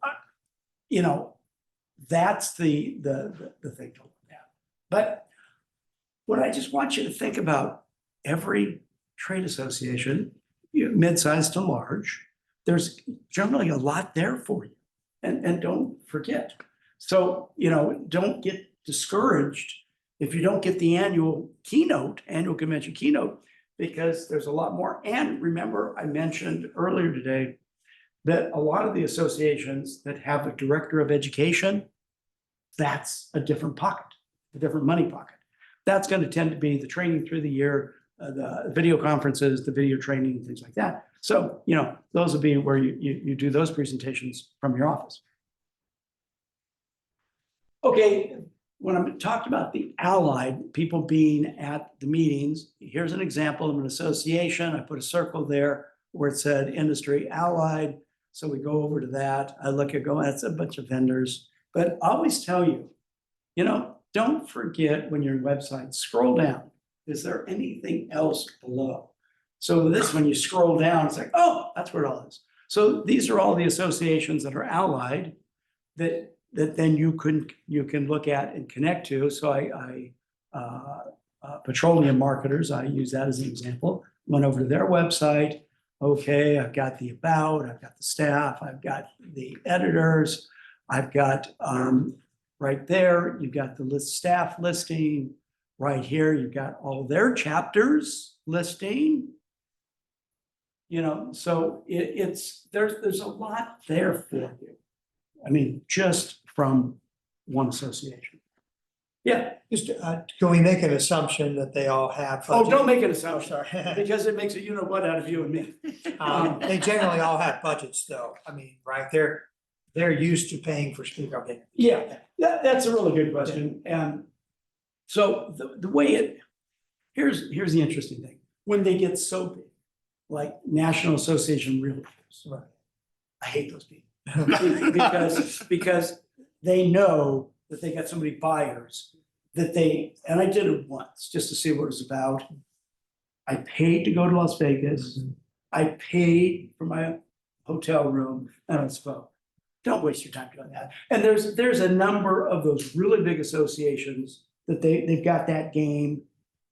that's the thing to look at. But what I just want you to think about, every trade association, mid-sized to large, there's generally a lot there for you. And don't forget. So, don't get discouraged if you don't get the annual convention keynote, because there's a lot more. And remember, I mentioned earlier today that a lot of the associations that have a director of education, that's a different pocket, a different money pocket. That's going to tend to be the training through the year, the video conferences, the video training, things like that. So, those will be where you do those presentations from your office. Okay, when I'm talking about the allied people being at the meetings, here's an example of an association. I put a circle there where it said industry allied. So we go over to that. I look at that's a bunch of vendors. But I always tell you, don't forget when you're on website, scroll down. Is there anything else below? So with this, when you scroll down, it's like, oh, that's where it all is. So these are all the associations that are allied that then you can look at and connect to. So petroleum marketers, I use that as an example. Went over to their website. Okay, I've got the about, I've got the staff, I've got the editors, I've got right there, you've got the staff listing. Right here, you've got all their chapters listing. So there's a lot there for you. I mean, just from one association. Yeah. Just, can we make an assumption that they all have? Oh, budget? don't make an Oh, assumption, sorry. because it makes a what out of you and me. They generally all have budgets though. I mean, right, they're used to paying for speaker. Okay. Yeah, that's a really good question. And so the way here's the interesting thing. When they get so big, like National Association of Realtors, Right. I hate those people. because they know that they got so many buyers that and I did it once just to see what it was about. I paid to go to Las Vegas. I paid for my hotel room and I spoke. Don't waste your time doing that. And there's a number of those really big associations that they've got that game.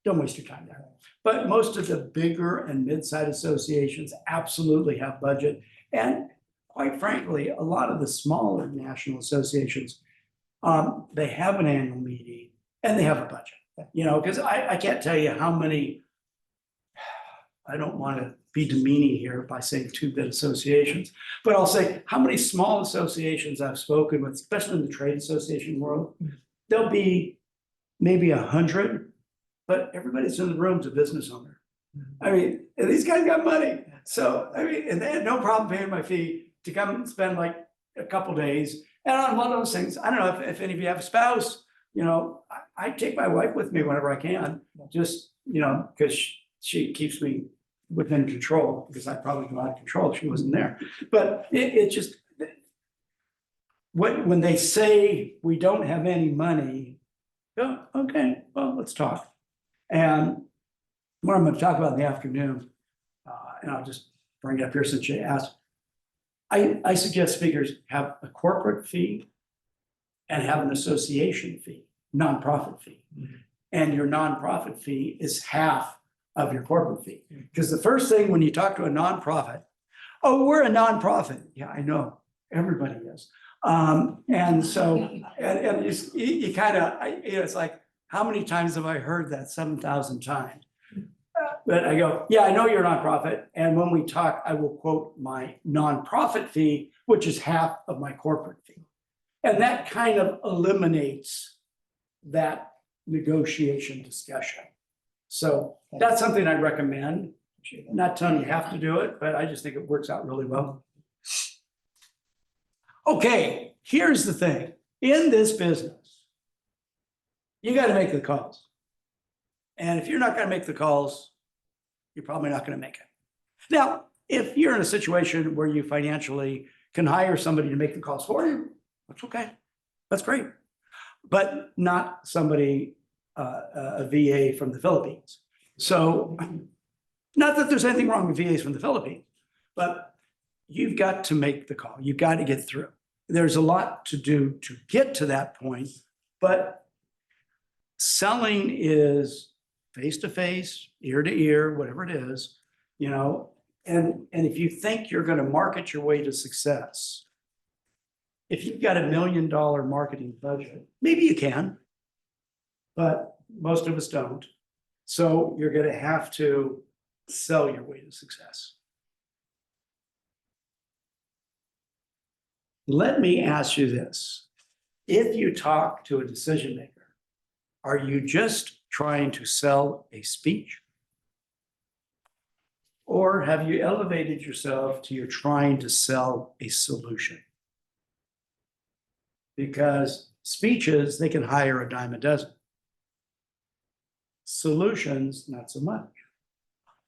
Don't waste your time there. But most of the bigger and mid-sized associations absolutely have budget. And quite frankly, a lot of the smaller national associations, they have an annual meeting and they have a budget. Because I can't tell you how many, I don't want to be demeaning here by saying two big associations, but I'll say how many small associations I've spoken with, especially in the trade association world. There'll be maybe 100, but everybody's in the room's a business owner. I mean, and these guys got money. So, I mean, and they had no problem paying my fee to come and spend like a couple days. And on one of those things, I don't know if any of you have a spouse, you know, I take my wife with me whenever I can, just, you know, because she keeps me within control, because I'd probably go out of control if she wasn't there. But it just, when they say we don't have any money, oh, okay, well, let's talk. And what I'm gonna talk about in the afternoon, and I'll just bring it up here since you asked. I suggest speakers have a corporate fee and have an association fee, nonprofit fee. And your nonprofit fee is half of your corporate fee. Because the first thing when you talk to a nonprofit, oh, we're a nonprofit. Yeah, I know, everybody is. And so, and you kind of, it's like, how many times have I heard that? 7,000 times. But I go, yeah, I know you're a nonprofit. And when we talk, I will quote my nonprofit fee, which is half of my corporate fee. And that kind of eliminates that negotiation discussion. So that's something I recommend. Not telling you have to do it, but I just think it works out really well. Okay, here's the thing. In this business, you got to make the calls. And if you're not going to make the calls, you're probably not going to make it. Now, if you're in a situation where you financially can hire somebody to make the calls for you, that's okay. That's great. But not somebody, a VA from the Philippines. So, not that there's anything wrong with VAs from the Philippines, but you've got to make the call. You've got to get through. There's a lot to do to get to that point, but selling is face-to-face, ear-to-ear, whatever it is, you know, and if you think you're going to market your way to success, if you've got $1 million marketing budget, maybe you can, but most of us don't. So you're going to have to sell your way to success. Let me ask you this. If you talk to a decision maker, are you just trying to sell a speech? Or have you elevated yourself to you're trying to sell a solution? Because speeches, they can hire a dime a dozen. Solutions, not so much.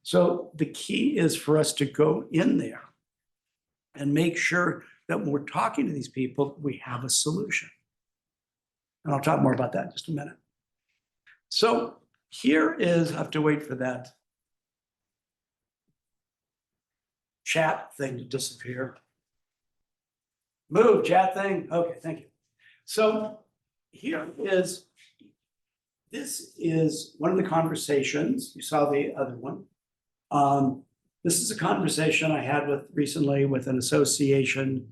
So the key is for us to go in there and make sure that when we're talking to these people, we have a solution. And I'll talk more about that in just a minute. So here is, I have to wait for that chat thing to disappear. Move, chat thing. Okay, thank you. So here is, this is one of the conversations. You saw the other one. This is a conversation I had recently with an association,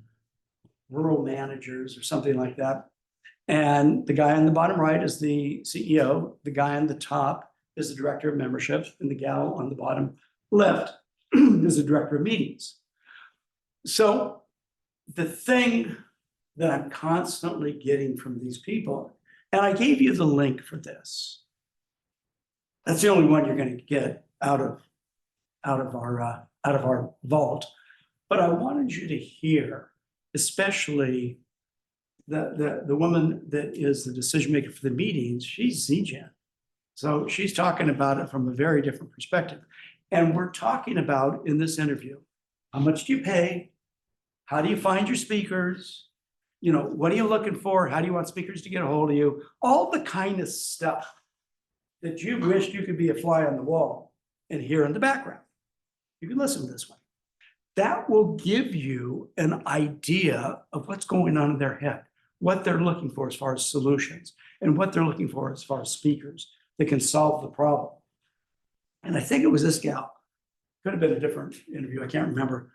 rural managers or something like that. And the guy on the bottom right is the CEO. The guy on the top is the director of membership, and the gal on the bottom left is the director of meetings. So the thing that I'm constantly getting from these people, and I gave you the link for this. That's the only one you're going to get out of our vault. But I wanted you to hear, especially the woman that is the decision maker for the meetings. She's ZGen. So she's talking about it from a very different perspective. And we're talking about in this interview, how much do you pay? How do you find your speakers? You know, what are you looking for? How do you want speakers to get a hold of you? All the kind of stuff that you wished you could be a fly on the wall and hear in the background. You can listen to this one. That will give you an idea of what's going on in their head, what they're looking for as far as solutions, and what they're looking for as far as speakers that can solve the problem. And I think it was this gal, could have been a different interview, I can't remember,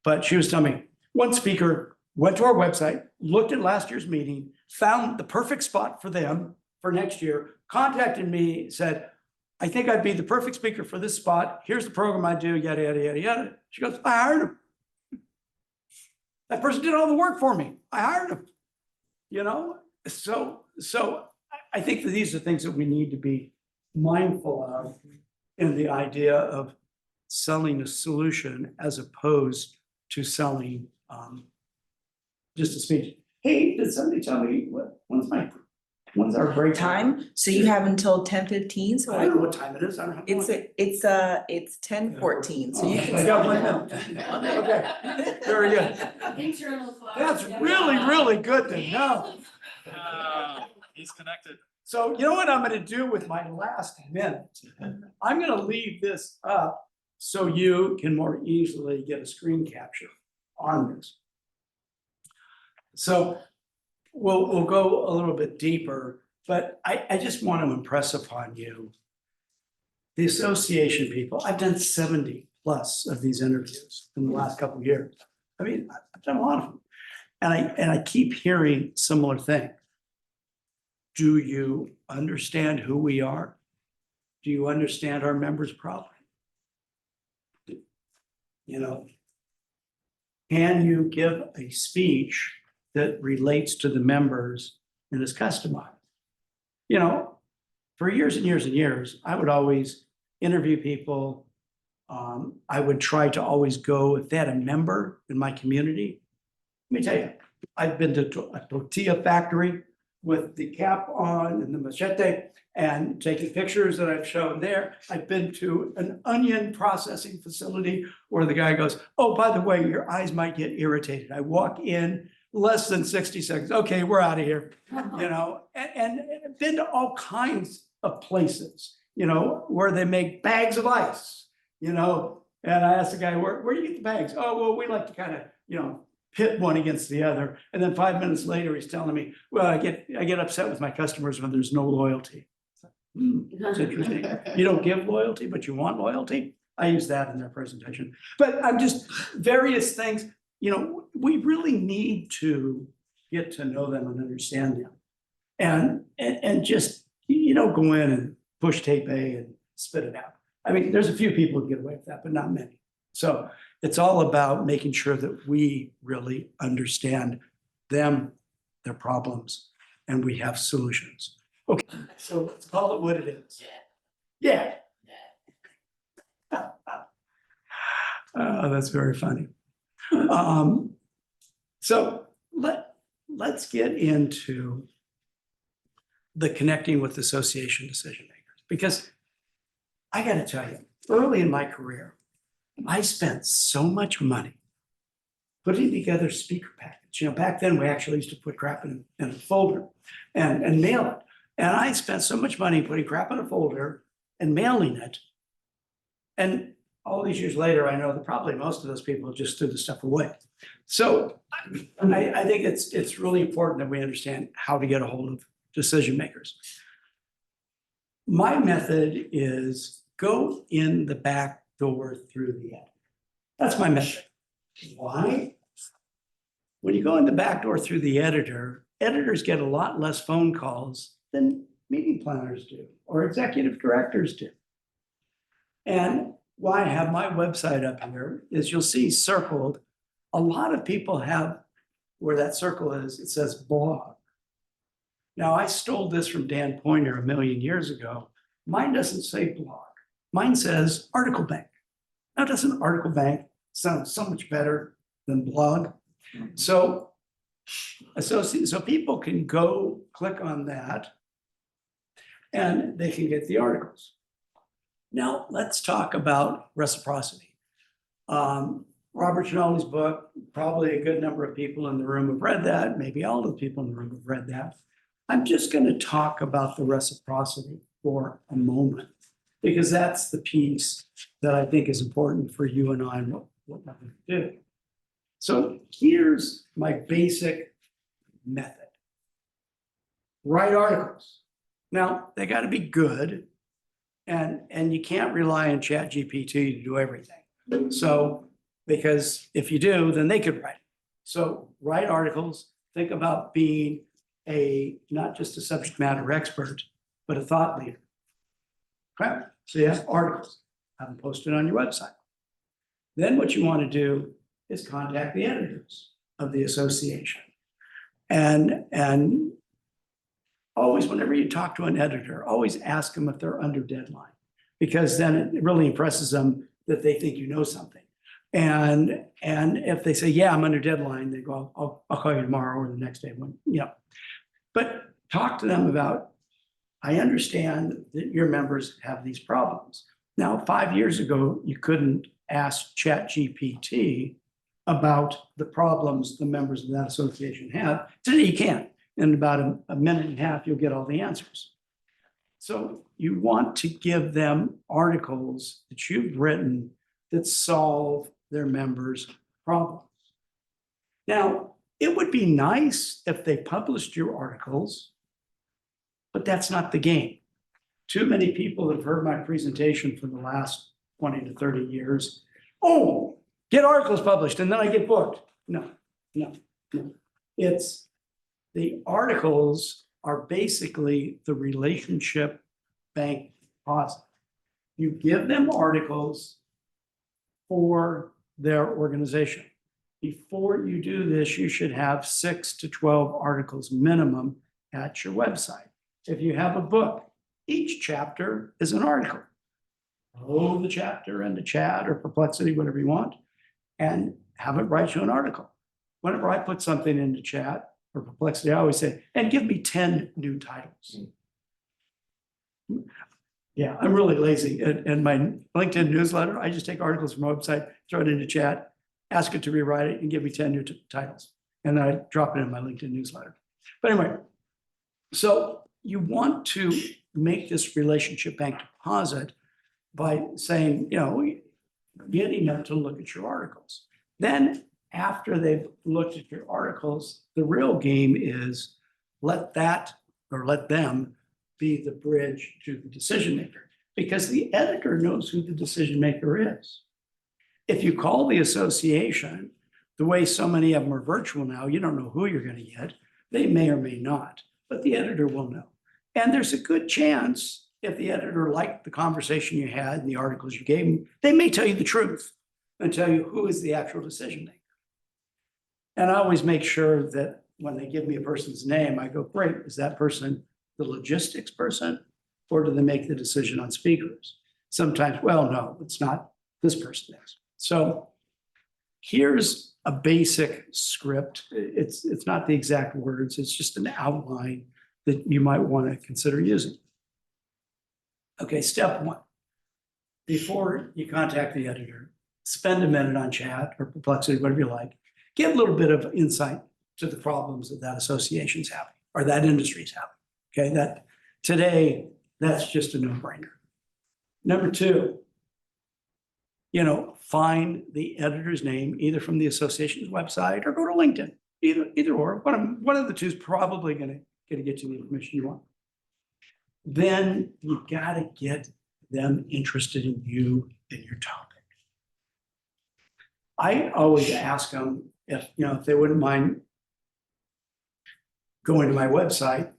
but she was telling me, one speaker went to our website, looked at last year's meeting, found the perfect spot for them for next year, contacted me, said, I think I'd be the perfect speaker for this spot. Here's the program I do, yada, yada, yada, yada. She goes, I hired him. That person did all the work for me. I hired him. You know, so I think that these are things that we need to be mindful of in the idea of selling a solution as opposed to selling just a speech. Hey, did somebody tell me when's my When's our break? Time, so you have until 10:15, so I like, don't know what time it is. I don't have. it's 10:14, so you I can. got 1 minute. Okay, very good. Internal clock. That's really, really good to know. He's connected. So you know what I'm gonna do with my last minute? I'm gonna leave this up so you can more easily get a screen capture on this. So we'll go a little bit deeper, but I just want to impress upon you the association people. I've done 70 plus of these interviews in the last couple of years. I mean, I've done a lot of them. And I keep hearing similar thing. Do you understand who we are? Do you understand our members' problem? You know, can you give a speech that relates to the members and is customized? You know, for years and years and years, I would always interview people. I would try to always go, if they had a member in my community. Let me tell you, I've been to a tortilla factory with the cap on and the machete and taking pictures that I've shown there. I've been to an onion processing facility where the guy goes, oh, by the way, your eyes might get irritated. I walk in less than 60 seconds. Okay, we're out of here. You know, and I've been to all kinds of places, you know, where they make bags of ice, you know. And I asked the guy, where do you get the bags? Oh, well, we like to kind of, you know, pit one against the other. And then 5 minutes later, he's telling me, well, I get upset with my customers when there's no loyalty. That's interesting. You don't give loyalty, but you want loyalty. I use that in their presentation. But I'm just various things, you know, we really need to get to know them and understand them. And just, you know, go in and push tape A and spit it out. I mean, there's a few people who get away with that, but not many. So it's all about making sure that we really understand them, their problems, and we have solutions. Okay, so let's call it what it is. Yeah. That's very funny. So let's get into the connecting with association decision makers, because I got to tell you, early in my career, I spent so much money putting together speaker packets. You know, back then we actually used to put crap in a folder and mail it. And I spent so much money putting crap in a folder and mailing it. And all these years later, I know that probably most of those people just threw the stuff away. So I think it's really important that we understand how to get a hold of decision makers. My method is go in the back door through the end. That's my method. Why? When you go in the back door through the editor, editors get a lot less phone calls than meeting planners do or executive directors do. And why I have my website up here is you'll see circled. A lot of people have where that circle is, it says blog. Now I stole this from Dan Poynter a million years ago. Mine doesn't say blog. Mine says article bank. Now doesn't article bank sound so much better than blog? So people can go click on that and they can get the articles. Now let's talk about reciprocity. Robert Ciannoli's book, probably a good number of people in the room have read that. Maybe all the people in the room have read that. I'm just going to talk about the reciprocity for a moment, because that's the piece that I think is important for you and I and what we're going to do. So here's my basic method. Write articles. Now, they got to be good, and you can't rely on ChatGPT to do everything. So, because if you do, then they could write it. So write articles, think about being not just a subject matter expert, but a thought leader. Okay, so you have articles, have them posted on your website. Then what you want to do is contact the editors of the association. And always, whenever you talk to an editor, always ask them if they're under deadline, because then it really impresses them that they think you know something. And if they say, yeah, I'm under deadline, they go, I'll call you tomorrow or the next day when, you know. But talk to them about, I understand that your members have these problems. Now, 5 years ago, you couldn't ask ChatGPT about the problems the members of that association have. Today you can. In about a minute and a half, you'll get all the answers. So you want to give them articles that you've written that solve their members' problems. Now, it would be nice if they published your articles, but that's not the game. Too many people have heard my presentation for the last 20 to 30 years. Oh, get articles published and then I get booked. No. It's the articles are basically the relationship bank deposit. You give them articles for their organization. Before you do this, you should have 6 to 12 articles minimum at your website. If you have a book, each chapter is an article. Roll the chapter into Chat or Perplexity, whatever you want, and have it write you an article. Whenever I put something into Chat or Perplexity, I always say, and give me 10 new titles. Yeah, I'm really lazy. And my LinkedIn newsletter, I just take articles from my website, throw it into Chat, ask it to rewrite it and give me 10 new titles. And then I drop it in my LinkedIn newsletter. But anyway, so you want to make this relationship bank deposit by saying, getting them to look at your articles. Then after they've looked at your articles, the real game is let them be the bridge to the decision maker, because the editor knows who the decision maker is. If you call the association, the way so many of them are virtual now, you don't know who you're going to get. They may or may not, but the editor will know. And there's a good chance if the editor liked the conversation you had and the articles you gave them, they may tell you the truth and tell you who is the actual decision maker. And I always make sure that when they give me a person's name, I go, great, is that person the logistics person, or do they make the decision on speakers? Sometimes, well, no, it's not, this person is. So here's a basic script. It's not the exact words, it's just an outline that you might want to consider using. Okay, step one. Before you contact the editor, spend a minute on Chat or Perplexity, whatever you like. Get a little bit of insight to the problems that association's having or that industry's having. Okay, that today, that's just a no-brainer. Number two, find the editor's name either from the association's website or go to LinkedIn. Either or. One of the two is probably going to get you the information you want. Then you got to get them interested in you and your topic. I always ask them if they wouldn't mind going to my website.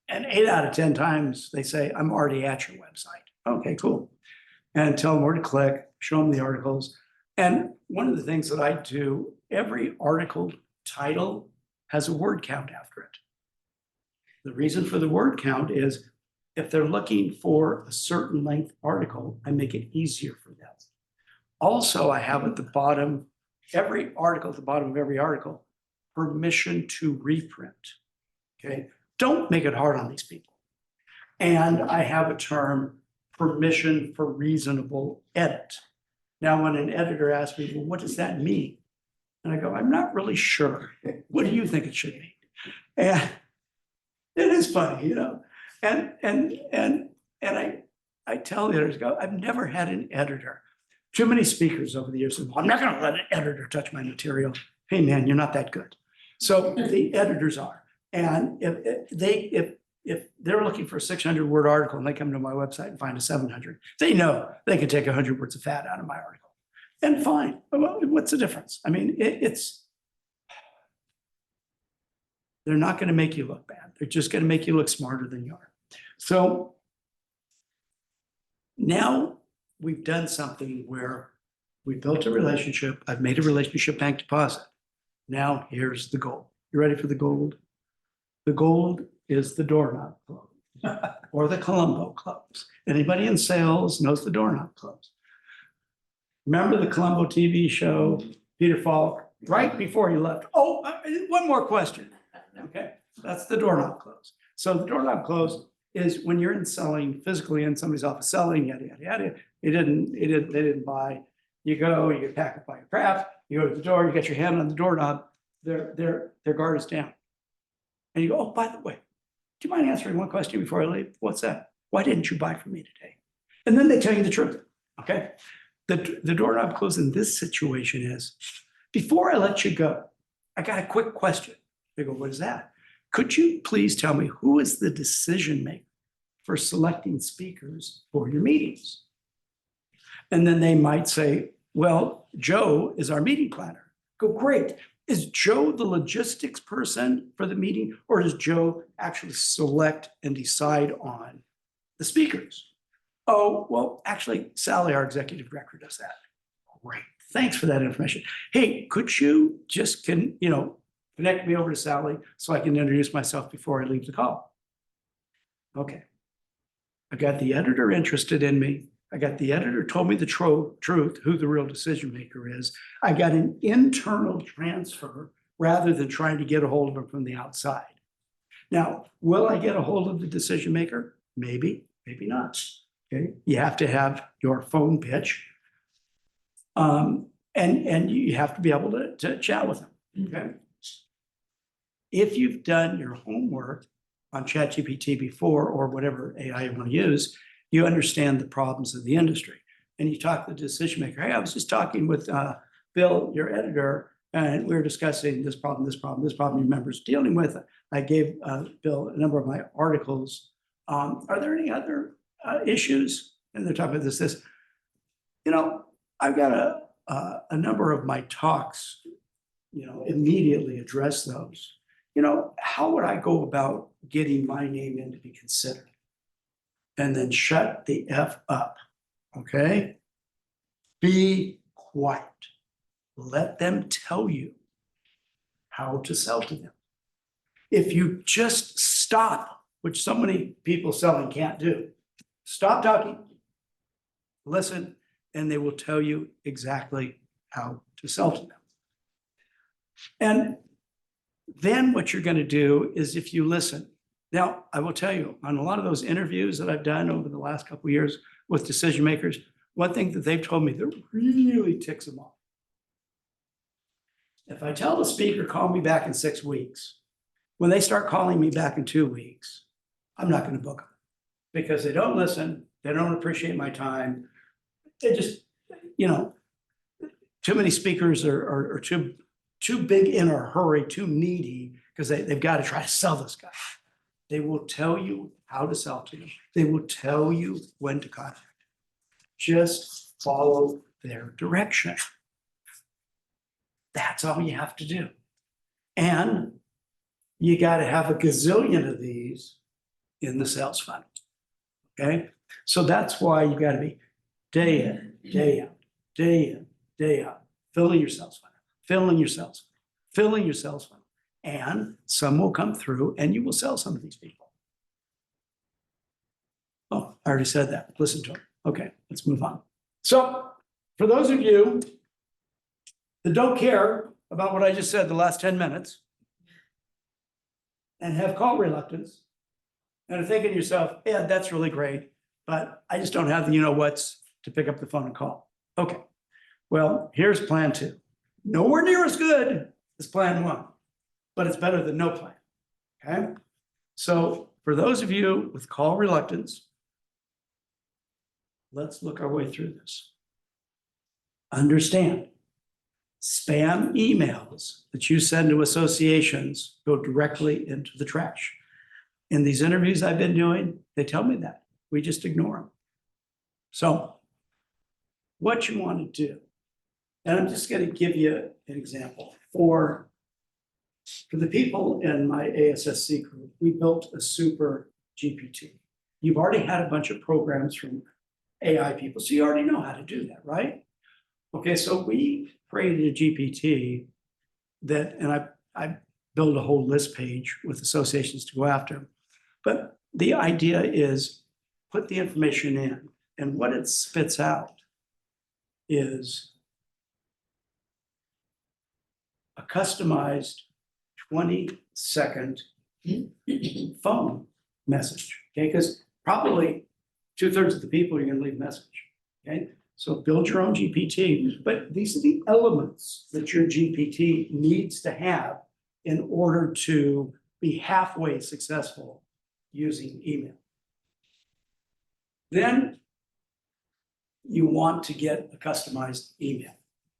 And 8 out of 10 times they say, I'm already at your website. Okay, cool. And tell them where to click, show them the articles. And one of the things that I do, every article title has a word count after it. The reason for the word count is if they're looking for a certain length article, I make it easier for them. Also, I have at the bottom, every article, at the bottom of every article, permission to reprint. Okay. Don't make it hard on these people. And I have a term, permission for reasonable edit. Now, when an editor asks me, well, what does that mean? And I go, I'm not really sure. What do you think it should mean? And it is funny, And I tell the editors, I've never had an editor. Too many speakers over the years said, well, I'm not going to let an editor touch my material. Hey, man, you're not that good. So the editors are. And if they're looking for a 600-word article and they come to my website and find a 700, they know they can take 100 words of fat out of my article. And fine, well, what's the difference? I mean, they're not going to make you look bad. They're just going to make you look smarter than you are. So now we've done something where we built a relationship. I've made a relationship bank deposit. Now here's the gold. You ready for the gold? The gold is the doorknob close or the Columbo close. Anybody in sales knows the doorknob close. Remember the Columbo TV show, Peter Falk, right before he left? Oh, one more question. Okay, that's the doorknob close. So the doorknob closed is when you're in selling, physically in somebody's office selling, yada, yada, yada. They didn't buy. You go, you get packed up by your crap, you go to the door, you get your hand on the doorknob, their guard is down. And you go, oh, by the way, do you mind answering one question before I leave? What's that? Why didn't you buy from me today? And then they tell you the truth, okay? The doorknob closed in this situation is, before I let you go, I got a quick question. They go, what is that? Could you please tell me who is the decision maker for selecting speakers for your meetings? And then they might say, well, Joe is our meeting planner. Go, great. Is Joe the logistics person for the meeting, or does Joe actually select and decide on the speakers? Oh, well, actually, Sally, our executive director, does that. Great. Thanks for that information. Hey, could you just connect me over to Sally so I can introduce myself before I leave the call? Okay. I got the editor interested in me. I got the editor told me the truth, who the real decision maker is. I got an internal transfer rather than trying to get a hold of him from the outside. Now, will I get a hold of the decision maker? Maybe, maybe not. Okay, you have to have your phone pitch. And you have to be able to chat with them. Okay. If you've done your homework on ChatGPT before, or whatever AI you want to use, you understand the problems of the industry. And you talk to the decision maker. Hey, I was just talking with Bill, your editor, and we were discussing this problem your member's dealing with. I gave Bill a number of my articles. Are there any other issues? And they're talking about this. I've got a number of my talks, immediately address those. How would I go about getting my name in to be considered? And then shut the F up, okay? Be quiet. Let them tell you how to sell to them. If you just stop, which so many people selling can't do, stop talking, listen, and they will tell you exactly how to sell to them. And then what you're going to do is, if you listen, now I will tell you, on a lot of those interviews that I've done over the last couple of years with decision makers, one thing that they've told me that really ticks them off. If I tell the speaker, call me back in 6 weeks, when they start calling me back in 2 weeks, I'm not going to book them, because they don't listen, they don't appreciate my time. They just, too many speakers are too big in a hurry, too needy, because they've got to try to sell this guy. They will tell you how to sell to them. They will tell you when to contact. Just follow their direction. That's all you have to do. And you got to have a gazillion of these in the sales funnel. Okay? So that's why you got to be day in, day out, day in, day out, filling your sales funnel, filling your sales funnel, filling your sales funnel. And some will come through and you will sell some of these people. Oh, I already said that. Listen to them. Okay, let's move on. So for those of you that don't care about what I just said the last 10 minutes and have call reluctance and are thinking to yourself, yeah, that's really great, but I just don't have the you-know-whats to pick up the phone and call. Okay, well, here's plan 2. Nowhere near as good as plan 1. But it's better than no plan, okay? So for those of you with call reluctance, let's look our way through this. Understand, spam emails that you send to associations go directly into the trash. In these interviews I've been doing, they tell me that. We just ignore them. So what you want to do, and I'm just going to give you an example. For the people in my ASSC group, we built a super GPT. You've already had a bunch of programs from AI people, so you already know how to do that, right? Okay, so we created a GPT that, and I built a whole list page with associations to go after. But the idea is put the information in, and what it spits out is a customized 20-second phone message, okay? Because probably 2/3 of the people you're gonna leave a message, okay? So build your own GPT, but these are the elements that your GPT needs to have in order to be halfway successful using email. Then you want to get a customized email,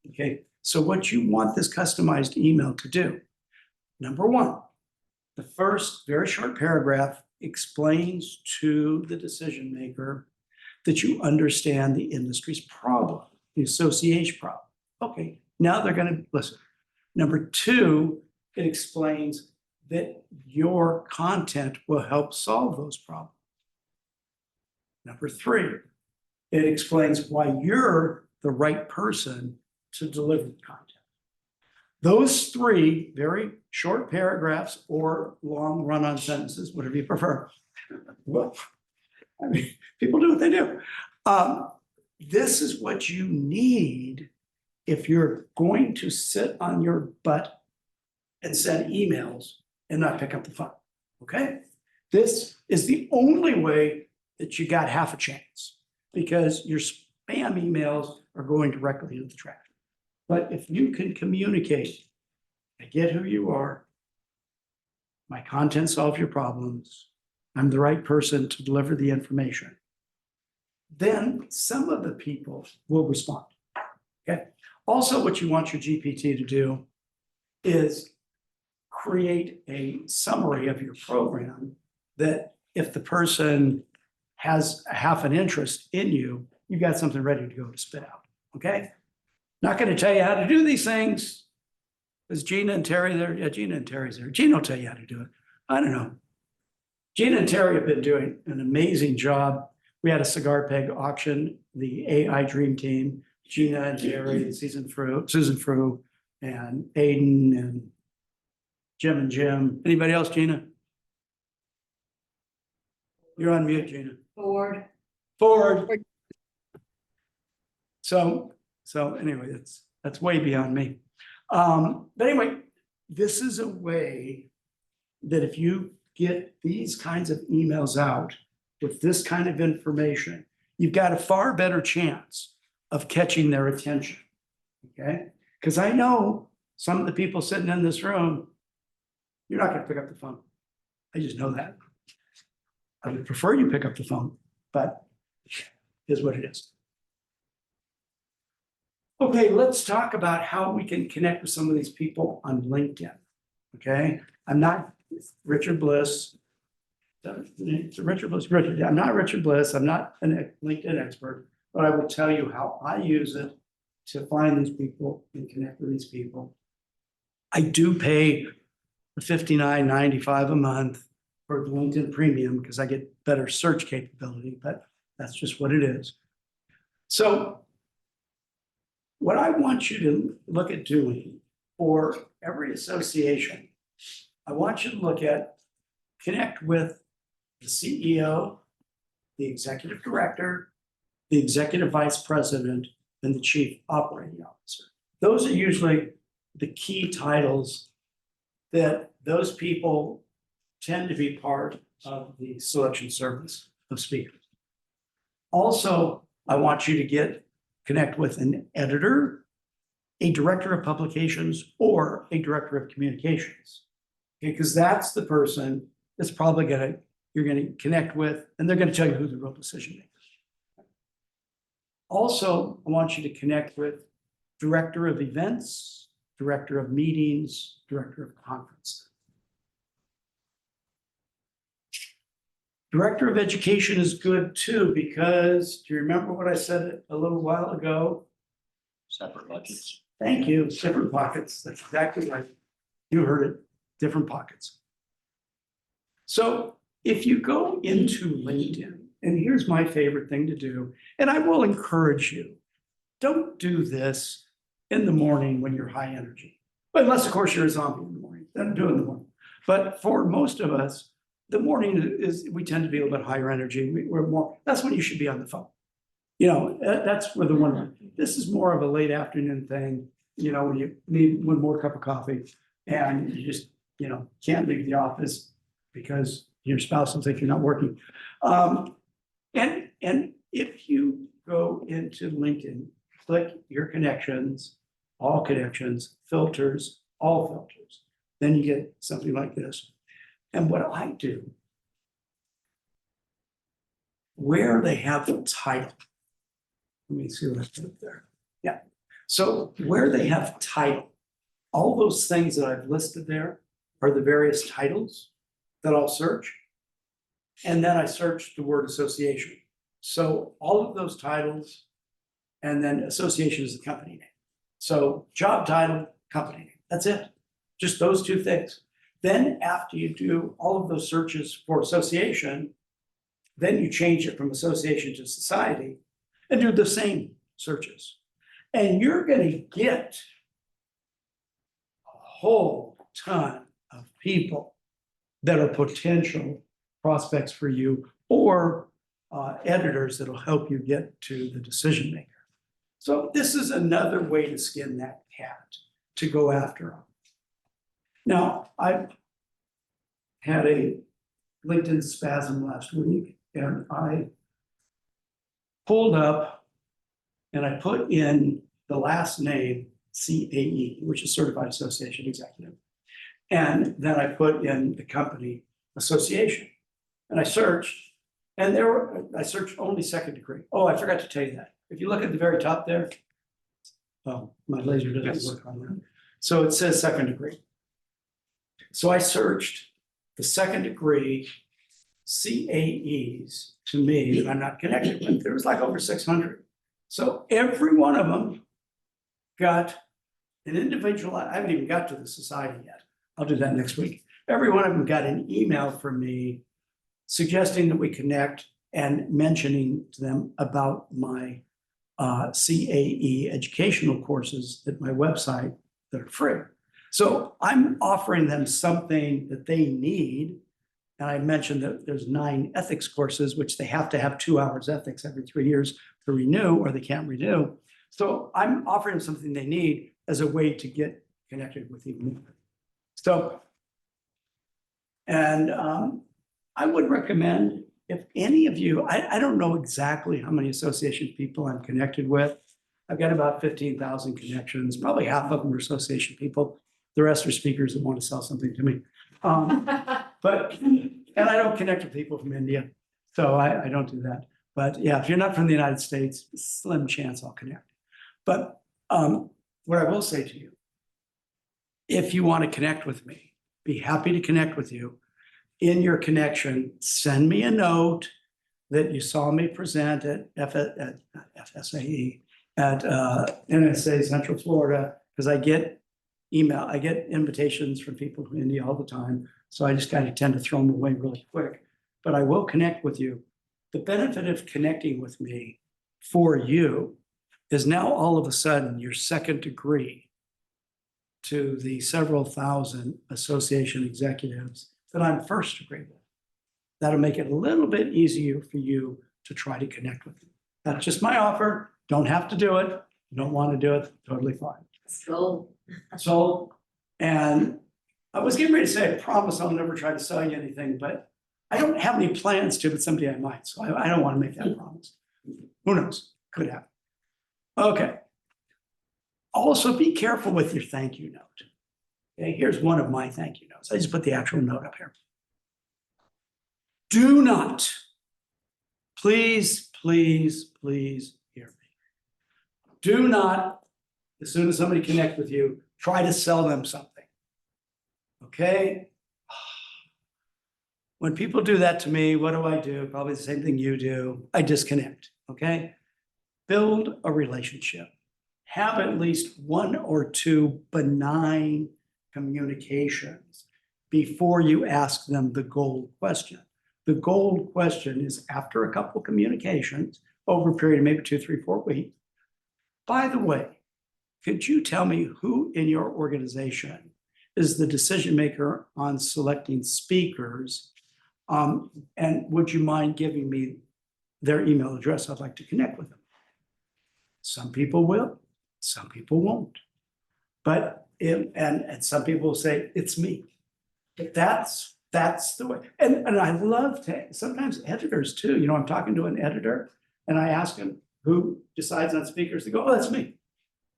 okay? So what you want this customized email to do, number one, the first very short paragraph explains to the decision maker that you understand the industry's problem, the association problem. Okay, now they're gonna listen. Number two, it explains that your content will help solve those problems. Number three, it explains why you're the right person to deliver the content. Those three very short paragraphs or long run-on sentences, whatever you prefer. Well, I mean, people do what they do. This is what you need if you're going to sit on your butt and send emails and not pick up the phone, okay? This is the only way that you got half a chance, because your spam emails are going directly into the trash. But if you can communicate, I get who you are, my content solves your problems, I'm the right person to deliver the information, then some of the people will respond, okay? Also, what you want your GPT to do is create a summary of your program that if the person has half an interest in you, you got something ready to go to spit out, okay? Not gonna tell you how to do these things. Is Gina and Terry there? Yeah, Gina and Terry's there. Gina will tell you how to do it. I don't know. Gina and Terry have been doing an amazing job. We had a cigar peg auction, the AI Dream Team, Gina and Terry, and Susan Frew, and Aiden and Jim and Jim. Anybody else, Gina? You're on mute, Gina. Board. Forward. So anyway, that's way beyond me. But anyway, this is a way that if you get these kinds of emails out with this kind of information, you've got a far better chance of catching their attention, okay? Because I know some of the people sitting in this room, you're not gonna pick up the phone. I just know that. I would prefer you pick up the phone, but here's what it is. Okay, let's talk about how we can connect with some of these people on LinkedIn, okay? I'm not Richard Bliss. Richard, I'm not Richard Bliss. I'm not a LinkedIn expert, but I will tell you how I use it to find these people and connect with these people. I do pay $59.95 a month for the LinkedIn Premium because I get better search capability, but that's just what it is. So what I want you to look at doing for every association, I want you to look at, connect with the CEO, the executive director, the executive vice president, and the chief operating officer. Those are usually the key titles that those people tend to be part of the selection service of speakers. Also, I want you to connect with an editor, a director of publications, or a director of communications. Because that's the person that's probably you're gonna connect with, and they're gonna tell you who the real decision makers. Also, I want you to connect with director of events, director of meetings, director of conferences. Director of education is good too, because do you remember what I said a little while ago? Separate budgets. Thank you, different pockets. That's exactly right. You heard it, different pockets. So if you go into LinkedIn, and here's my favorite thing to do, and I will encourage you, don't do this in the morning when you're high energy. But unless, of course, you're a zombie in the morning, then do it in the morning. But for most of us, the morning we tend to be a little bit higher energy. That's when you should be on the phone. You know, that's where this is more of a late afternoon thing, you know, when you need one more cup of coffee and you just, you know, can't leave the office because Your spouse will think you're not working. And if you go into LinkedIn, click your connections, all connections, filters, all filters, then you get something like this. And what I do, where they have the title. Let me see what I put up there. Yeah. So where they have title, all those things that I've listed there are the various titles that I'll search. And then I search the word association. So all of those titles, and then association is the company name. So job title, company name, that's it. Just those two things. Then after you do all of those searches for association, then you change it from association to society and do the same searches. And you're gonna get a whole ton of people that are potential prospects for you or editors that'll help you get to the decision maker. So this is another way to skin that cat, to go after them. Now, I had a LinkedIn spasm last week, and I pulled up and I put in the last name CAE, which is Certified Association Executive. And then I put in the company association. And I searched, and I searched only second degree. Oh, I forgot to tell you that. If you look at the very top there, oh, my laser doesn't work on that. So it says second degree. So I searched the second degree CAEs to me that I'm not connected with. There was like over 600. So every one of them got an individual, I haven't even got to the society yet. I'll do that next week. Every one of them got an email from me suggesting that we connect and mentioning to them about my CAE educational courses at my website that are free. So I'm offering them something that they need. And I mentioned that there's 9 ethics courses, which they have to have 2 hours ethics every 3 years to renew, or they can't renew. So I'm offering them something they need as a way to get connected with even more. So, and I would recommend, if any of you, I don't know exactly how many association people I'm connected with. I've got about 15,000 connections, probably half of them are association people. The rest are speakers that want to sell something to me. But, and I don't connect with people from India, so I don't do that. But yeah, if you're not from the United States, slim chance I'll connect. But what I will say to you, if you want to connect with me, be happy to connect with you. In your connection, send me a note that you saw me present at FSAE at NSA Central Florida, because I get invitations from people from India all the time. So I just kind of tend to throw them away really quick, but I will connect with you. The benefit of connecting with me for you is now all of a sudden your second degree to the several thousand association executives that I'm first degree with. That'll make it a little bit easier for you to try to connect with them. That's just my offer. Don't have to do it. You don't want to do it, totally fine. So, So, and I was getting ready to say, I promise I'll never try to sell you anything, but I don't have any plans to, but someday I might. So I don't want to make that promise. Who knows? Could happen. Okay. Also, be careful with your thank you note. Okay, here's one of my thank you notes. I just put the actual note up here. Do not, please, please, please hear me. Do not, as soon as somebody connects with you, try to sell them something. Okay? When people do that to me, what do? Probably the same thing you do. I disconnect, okay? Build a relationship. Have at least 1 or 2 benign communications before you ask them the gold question. The gold question is, after a couple communications over a period of maybe 2, 3, 4 weeks, by the way, could you tell me who in your organization is the decision maker on selecting speakers? And would you mind giving me their email address? I'd like to connect with them. Some people will, some people won't. But and some people will say, it's me. That's That's the way, and I love to, sometimes editors too, you know, I'm talking to an editor and I ask him who decides on speakers, they go, oh, that's me.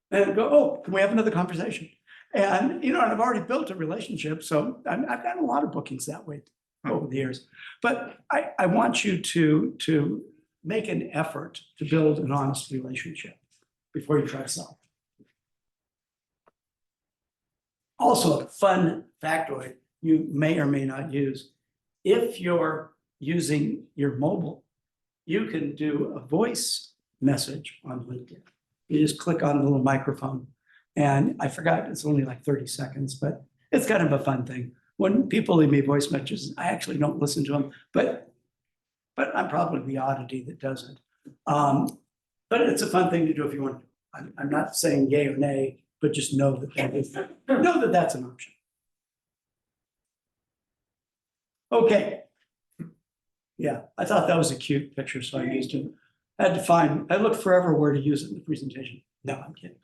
And I go, oh, can we have another conversation? And, you know, and I've already built a relationship, so I've got a lot of bookings that way over the years. But I want you to make an effort to build an honest relationship before you try to sell. Also, a fun factoid you may or may not use. If you're using your mobile, you can do a voice message on LinkedIn. You just click on the little microphone. And I forgot, it's only like 30 seconds, but it's kind of a fun thing. When people leave me voice messages, I actually don't listen to them, but I'm probably the oddity that does it. But it's a fun thing to do if you want. I'm not saying yay or nay, but just know that that's an option. Okay. Yeah, I thought that was a cute picture, so I used it. I looked forever where to use it in the presentation. No, I'm kidding.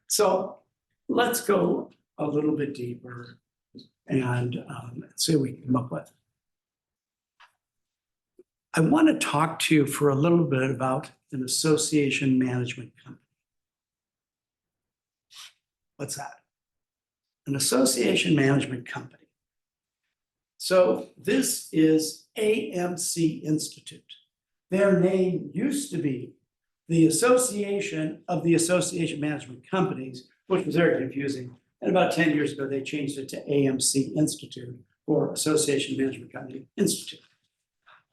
So let's go a little bit deeper and see what we can come up with. I want to talk to you for a little bit about an association management company. What's that? An association management company. So this is AMC Institute. Their name used to be the Association of the Association Management Companies, which was very confusing. And about 10 years ago, they changed it to AMC Institute, or Association Management Company Institute.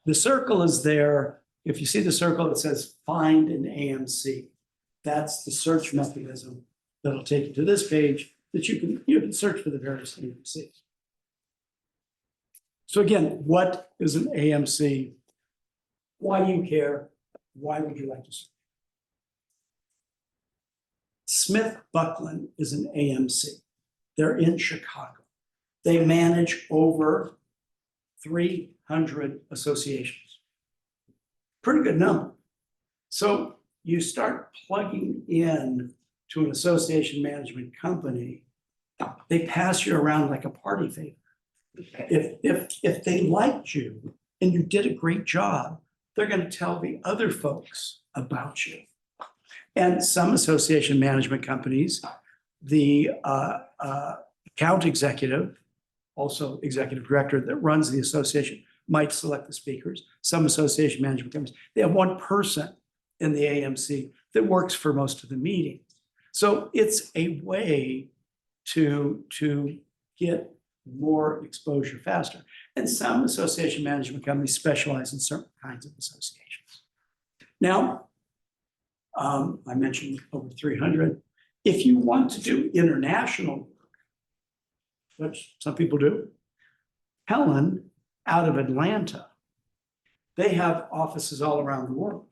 The circle is there. If you see the circle, it says find an AMC. That's the search mechanism that'll take you to this page that you can search for the various AMCs. So again, what is an AMC? Why do you care? Why would you like to see? Smith Buckland is an AMC. They're in Chicago. They manage over 300 associations. Pretty good number. So you start plugging in to an association management company, they pass you around like a party favor. If they liked you and you did a great job, they're going to tell the other folks about you. And some association management companies, the account executive, also executive director that runs the association, might select the speakers. Some association management companies, they have one person in the AMC that works for most of the meetings. So it's a way to get more exposure faster. And some association management companies specialize in certain kinds of associations. Now, I mentioned over 300. If you want to do international work, which some people do, Helen out of Atlanta, they have offices all around the world.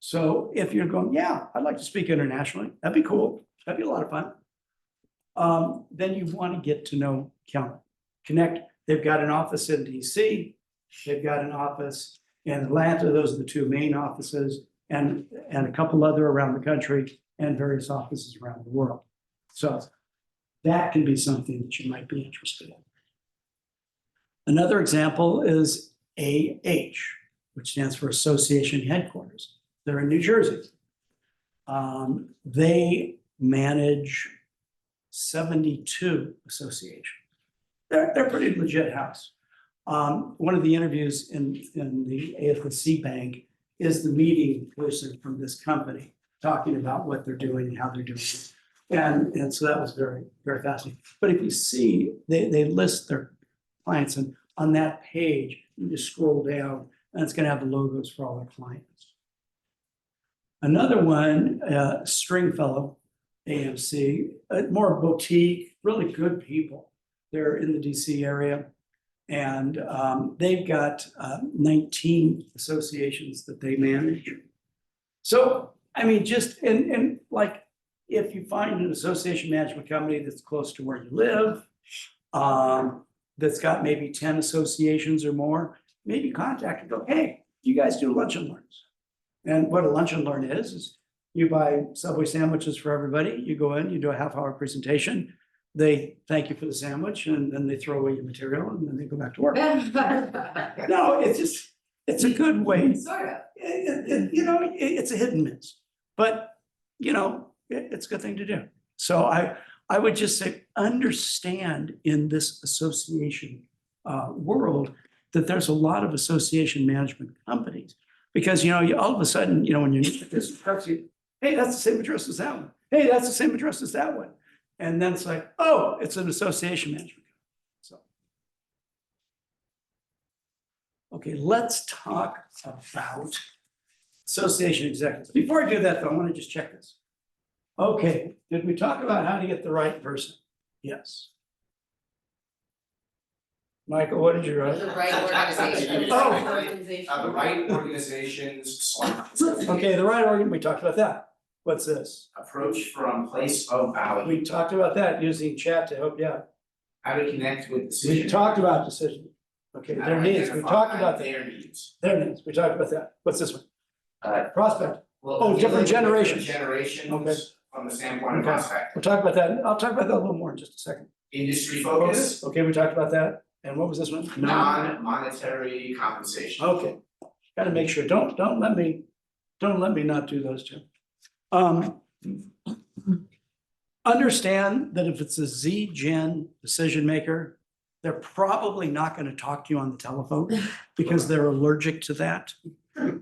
So if you're going, yeah, I'd like to speak internationally, that'd be cool. That'd be a lot of fun. Then you want to get to know Connect. They've got an office in DC. They've got an office in Atlanta. Those are the two main offices, and a couple other around the country and various offices around the world. So that can be something that you might be interested in. Another example is AH, which stands for Association Headquarters. They're in New Jersey. They manage 72 associations. They're a pretty legit house. One of the interviews in the AFSC Bank is the meeting person from this company talking about what they're doing and how they're doing it. And so that was very, very fascinating. But if you see, they list their clients, and on that page, you just scroll down and it's going to have the logos for all their clients. Another one, Stringfellow AMC, more boutique, really good people. They're in the DC area, and they've got 19 associations that they manage. So, I mean, just, and like, if you find an association management company that's close to where you live, that's got maybe 10 associations or more, maybe contact and go, hey, you guys do lunch and learns. And what a lunch and learn is you buy Subway sandwiches for everybody, you go in, you do a half-hour presentation, they thank you for the sandwich and then they throw away your material and then they go back to work. No, it's a good way. Sort of. It's a hit and miss, but it's a good thing to do. So I would just say, understand in this association world that there's a lot of association management companies. Because, all of a sudden, when you look at this, hey, that's the same address as that one. Hey, that's the same address as that one. And then it's like, oh, it's an association management. So. Okay, let's talk about association executives. Before I do that, though, I want to just check this. Okay, did we talk about how to get the right person? Yes. Michael, what did you write? The right organization. Oh. The right organizations / Okay, the right organ, we talked about that. What's this? approach from place of value, We talked about that using chat to help you out. how to connect with decision. We talked about decision. Okay, how to their needs, we identify talked about that. Their needs. Their needs, we talked about that. What's this one? Prospect. Well, Oh, if you different look at generations. Generations Okay. from the standpoint of Okay. prospect, We'll talk about that. I'll talk about that a little more in just a second. industry focus, Okay, we talked about that. And what was this one? non-monetary compensation. Okay, gotta make sure. Don't let me not do those two. Understand that if it's a Z-Gen decision maker, they're probably not gonna talk to you on the telephone because they're allergic to that.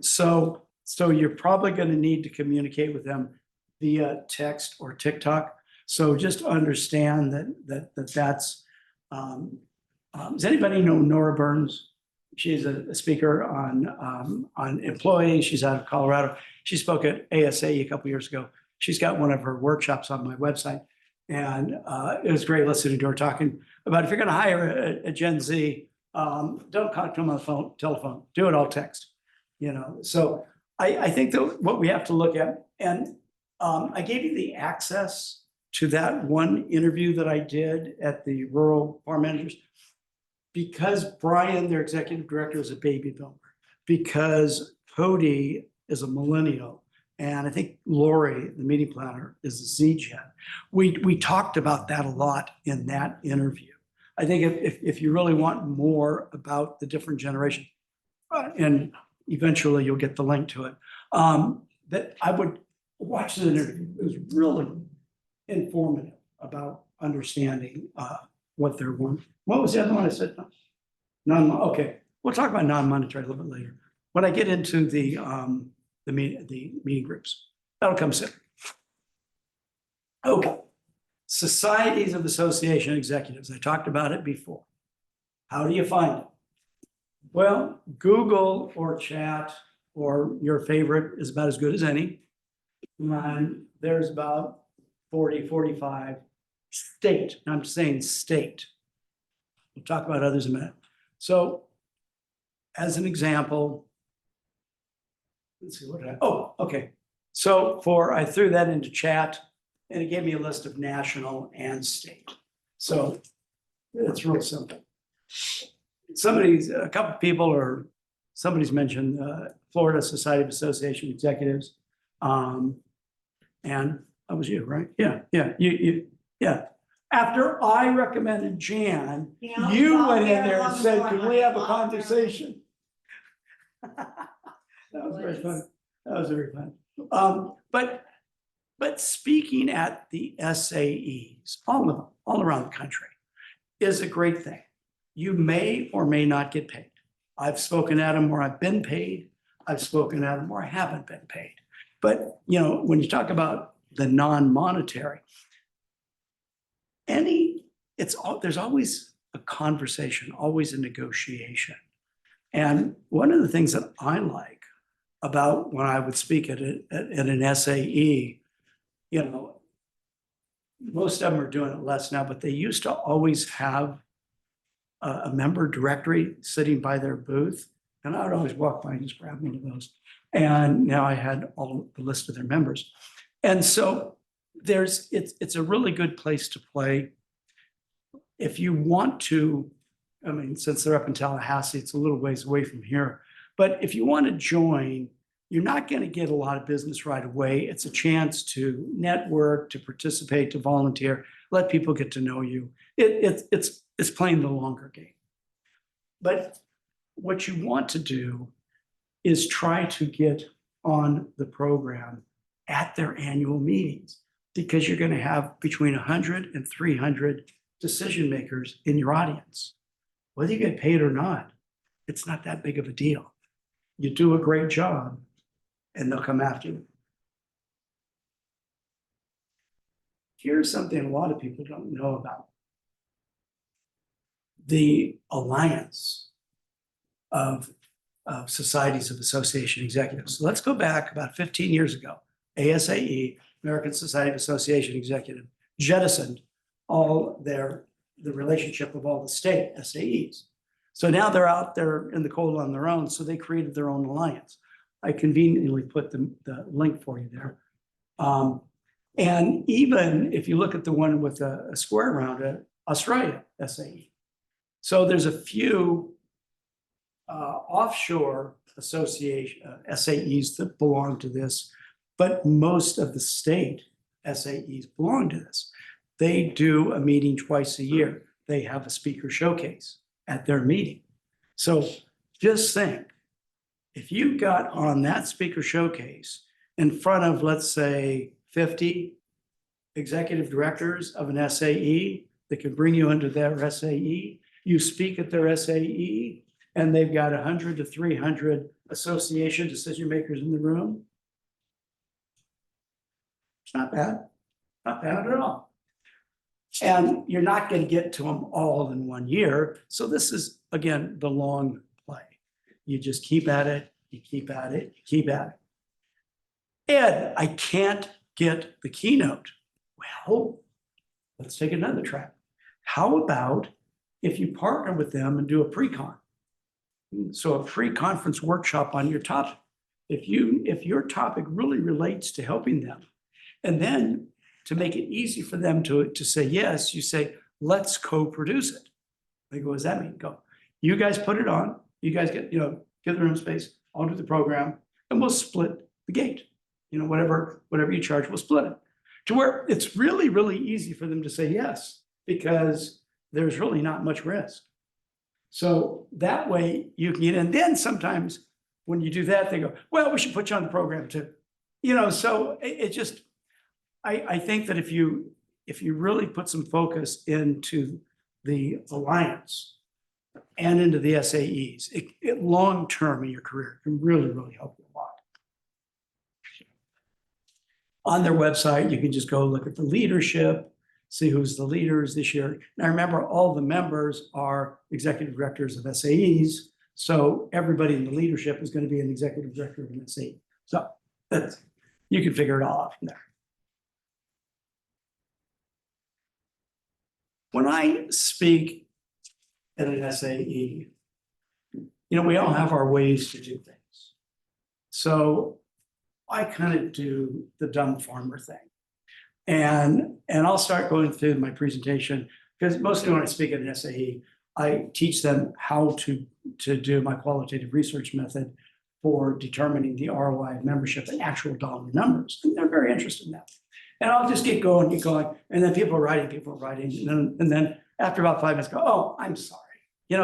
So you're probably gonna need to communicate with them via text or TikTok. So just understand that's, does anybody know Nora Burns? She's a speaker on employees. She's out of Colorado. She spoke at ASA a couple years ago. She's got one of her workshops on my website. And it was great listening to her talking about if you're going to hire a Gen Z, don't contact them on the telephone. Do it all text. So I think that what we have to look at, and I gave you the access to that one interview that I did at the Rural Farm Managers. Because Brian, their executive director, is a baby boomer, because Cody is a millennial, and I think Lori, the meeting planner, is a Z-Gen. We talked about that a lot in that interview. I think if you really want more about the different generation, and eventually you'll get the link to it, that I would watch the interview. It was really informative about understanding what they're wanting. What was the other one I said? Okay, we'll talk about non-monetary a little bit later. When I get into the meeting groups, that'll come soon. Okay, societies of association executives. I talked about it before. How do you find it? Well, Google or chat or your favorite is about as good as any. And there's about 40, 45 state. I'm saying state. We'll talk about others in a minute. So as an example, let's see, okay. So I threw that into chat and it gave me a list of national and state. So it's real simple. A couple people or somebody's mentioned Florida Society of Association Executives. And that was you, right? Yeah, yeah. After I recommended Jan, you went in there and said, can we have a conversation? That was very fun. But speaking at the SAEs, all of them, all around the country, is a great thing. You may or may not get paid. I've spoken at them where I've been paid. I've spoken at them where I haven't been paid. But, when you talk about the non-monetary, there's always a conversation, always a negotiation. And one of the things that I like about when I would speak at an SAE, most of them are doing it less now, but they used to always have a member directory sitting by their booth. And I would always walk by and just grab one of those. And now I had all the list of their members. And so it's a really good place to play. If you want to, since they're up in Tallahassee, it's a little ways away from here. But if you want to join You're not going to get a lot of business right away. It's a chance to network, to participate, to volunteer, let people get to know you. It's playing the longer game. But what you want to do is try to get on the program at their annual meetings, because you're going to have between 100 and 300 decision makers in your audience. Whether you get paid or not, it's not that big of a deal. You do a great job and they'll come after you. Here's something a lot of people don't know about. The alliance of societies of association executives. So let's go back about 15 years ago. ASAE, American Society of Association Executive, jettisoned the relationship of all the state SAEs. So now they're out there in the cold on their own, so they created their own alliance. I conveniently put the link for you there. And even if you look at the one with a square around it, Australia SAE. So there's a few offshore association SAEs that belong to this, but most of the state SAEs belong to this. They do a meeting twice a year. They have a speaker showcase at their meeting. So just think, if you got on that speaker showcase in front of, let's say, 50 executive directors of an SAE that could bring you into their SAE, you speak at their SAE, and they've got 100 to 300 association decision makers in the room. It's not bad, not bad at all. And you're not going to get to them all in 1 year. So this is, again, the long play. You just keep at it, you keep at it, you keep at it. Ed, I can't get the keynote. Well, let's take another track. How about if you partner with them and do a pre-con? So a pre-conference workshop on your topic. If your topic really relates to helping them, and then to make it easy for them to say yes, you say, let's co-produce it. They go, what does that mean? Go, you guys put it on, you guys get the room space, I'll do the program, and we'll split the gate. Whatever you charge, we'll split it. To where it's really, really easy for them to say yes, because there's really not much risk. So that way you can get, and then sometimes when you do that, they go, well, we should put you on the program too. So it just, I think that if you really put some focus into the alliance and into the SAEs, it long-term in your career can really, really help you a lot. On their website, you can just go look at the leadership, see who's the leaders this year. Now remember, all the members are executive directors of SAEs, so everybody in the leadership is going to be an executive director of an SAE. So you can figure it all out from there. When I speak at an SAE, we all have our ways to do things. So I kind of do the dumb farmer thing. And I'll start going through my presentation, because mostly when I speak at an SAE, I teach them how to do my qualitative research method for determining the ROI of membership and actual dollar numbers. And they're very interested in that. And I'll just keep going. And then people are writing. And then after about 5 minutes, go, oh, I'm sorry.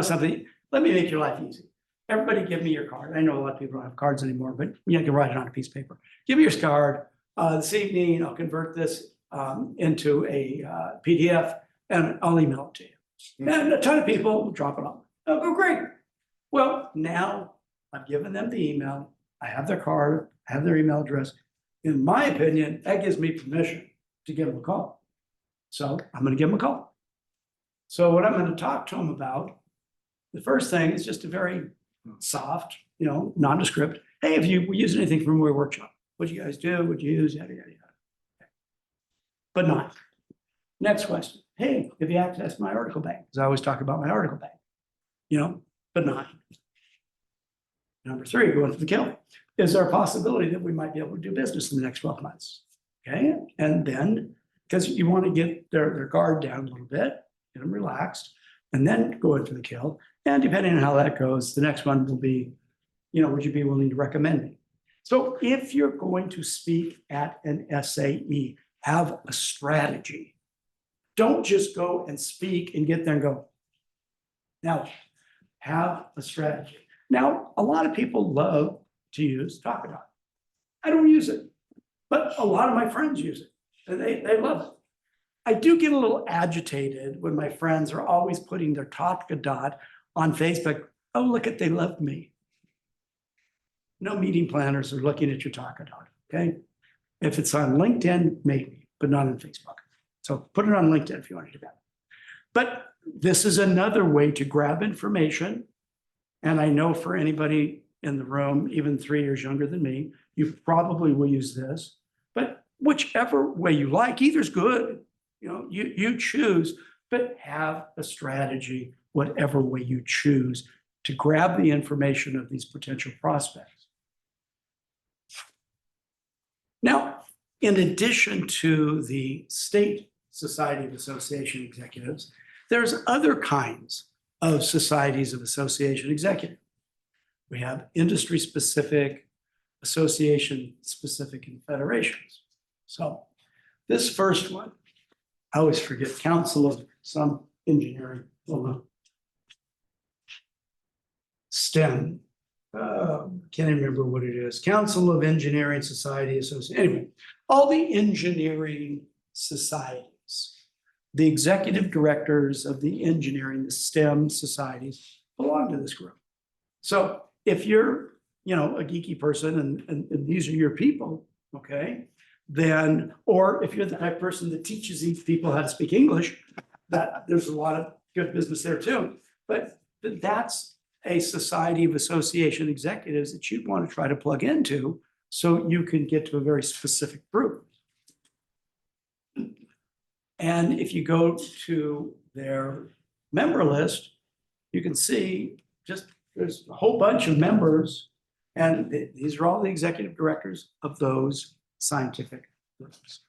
Something, let me make your life easy. Everybody give me your card. I know a lot of people don't have cards anymore, but you can write it on a piece of paper. Give me your card. This evening, I'll convert this into a PDF and I'll email it to you. And a ton of people will drop it off. Oh, go great. Well, now I've given them the email. I have their card, I have their email address. In my opinion, that gives me permission to give them a call. So I'm going to give them a call. So what I'm going to talk to them about, the first thing is just a very soft, nondescript. Hey, have you used anything from your workshop? What'd you guys do? What'd you use? Yada, yada, yada. But not. Next question. Hey, have you accessed my article bank? Because I always talk about my article bank, but not. Number 3, going to the kill. Is there a possibility that we might be able to do business in the next 12 months? Okay. And then, because you want to get their guard down a little bit, get them relaxed, and then go into the kill. And depending on how that goes, the next one will be, would you be willing to recommend me? So if you're going to speak at an SAE, have a strategy. Don't just go and speak and get there and go. Now, have a strategy. Now, a lot of people love to use Talkadot. I don't use it, but a lot of my friends use it and they love it. I do get a little agitated when my friends are always putting their Talkadot on Facebook. Oh, look at, they love me. No meeting planners are looking at your Talkadot, okay? If it's on LinkedIn, maybe, but not on Facebook. So put it on LinkedIn if you want to do that. But this is another way to grab information. And I know for anybody in the room, even 3 years younger than me, you probably will use this. But whichever way you like, either's good. You know, you choose, but have a strategy, whatever way you choose, to grab the information of these potential prospects. Now, in addition to the State Society of Association Executives, there's other kinds of societies of association executive. We have industry-specific, association-specific, and federations. So this first one, I always forget, Council of some engineering, STEM, can't remember what it is, Council of Engineering Society Association, anyway, all the engineering societies, the executive directors of the engineering, the STEM societies belong to this group. So if you're, you know, a geeky person and these are your people, okay, then, or if you're the type of person that teaches these people how to speak English, that there's a lot of good business there too. But that's a society of association executives that you'd want to try to plug into so you can get to a very specific group. And if you go to their member list, you can see just there's a whole bunch of members, and these are all the executive directors of those scientific groups.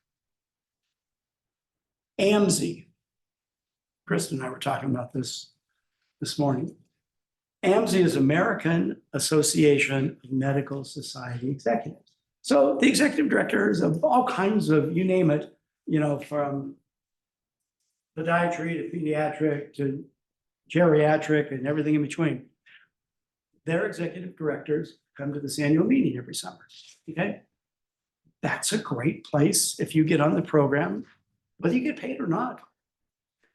AMSI, Kristen and I were talking about this morning. AMSI is American Association of Medical Society Executives. So the executive directors of all kinds of, you name it, you know, from podiatry to pediatric to geriatric and everything in between. Their executive directors come to this annual meeting every summer, okay? That's a great place if you get on the program, whether you get paid or not.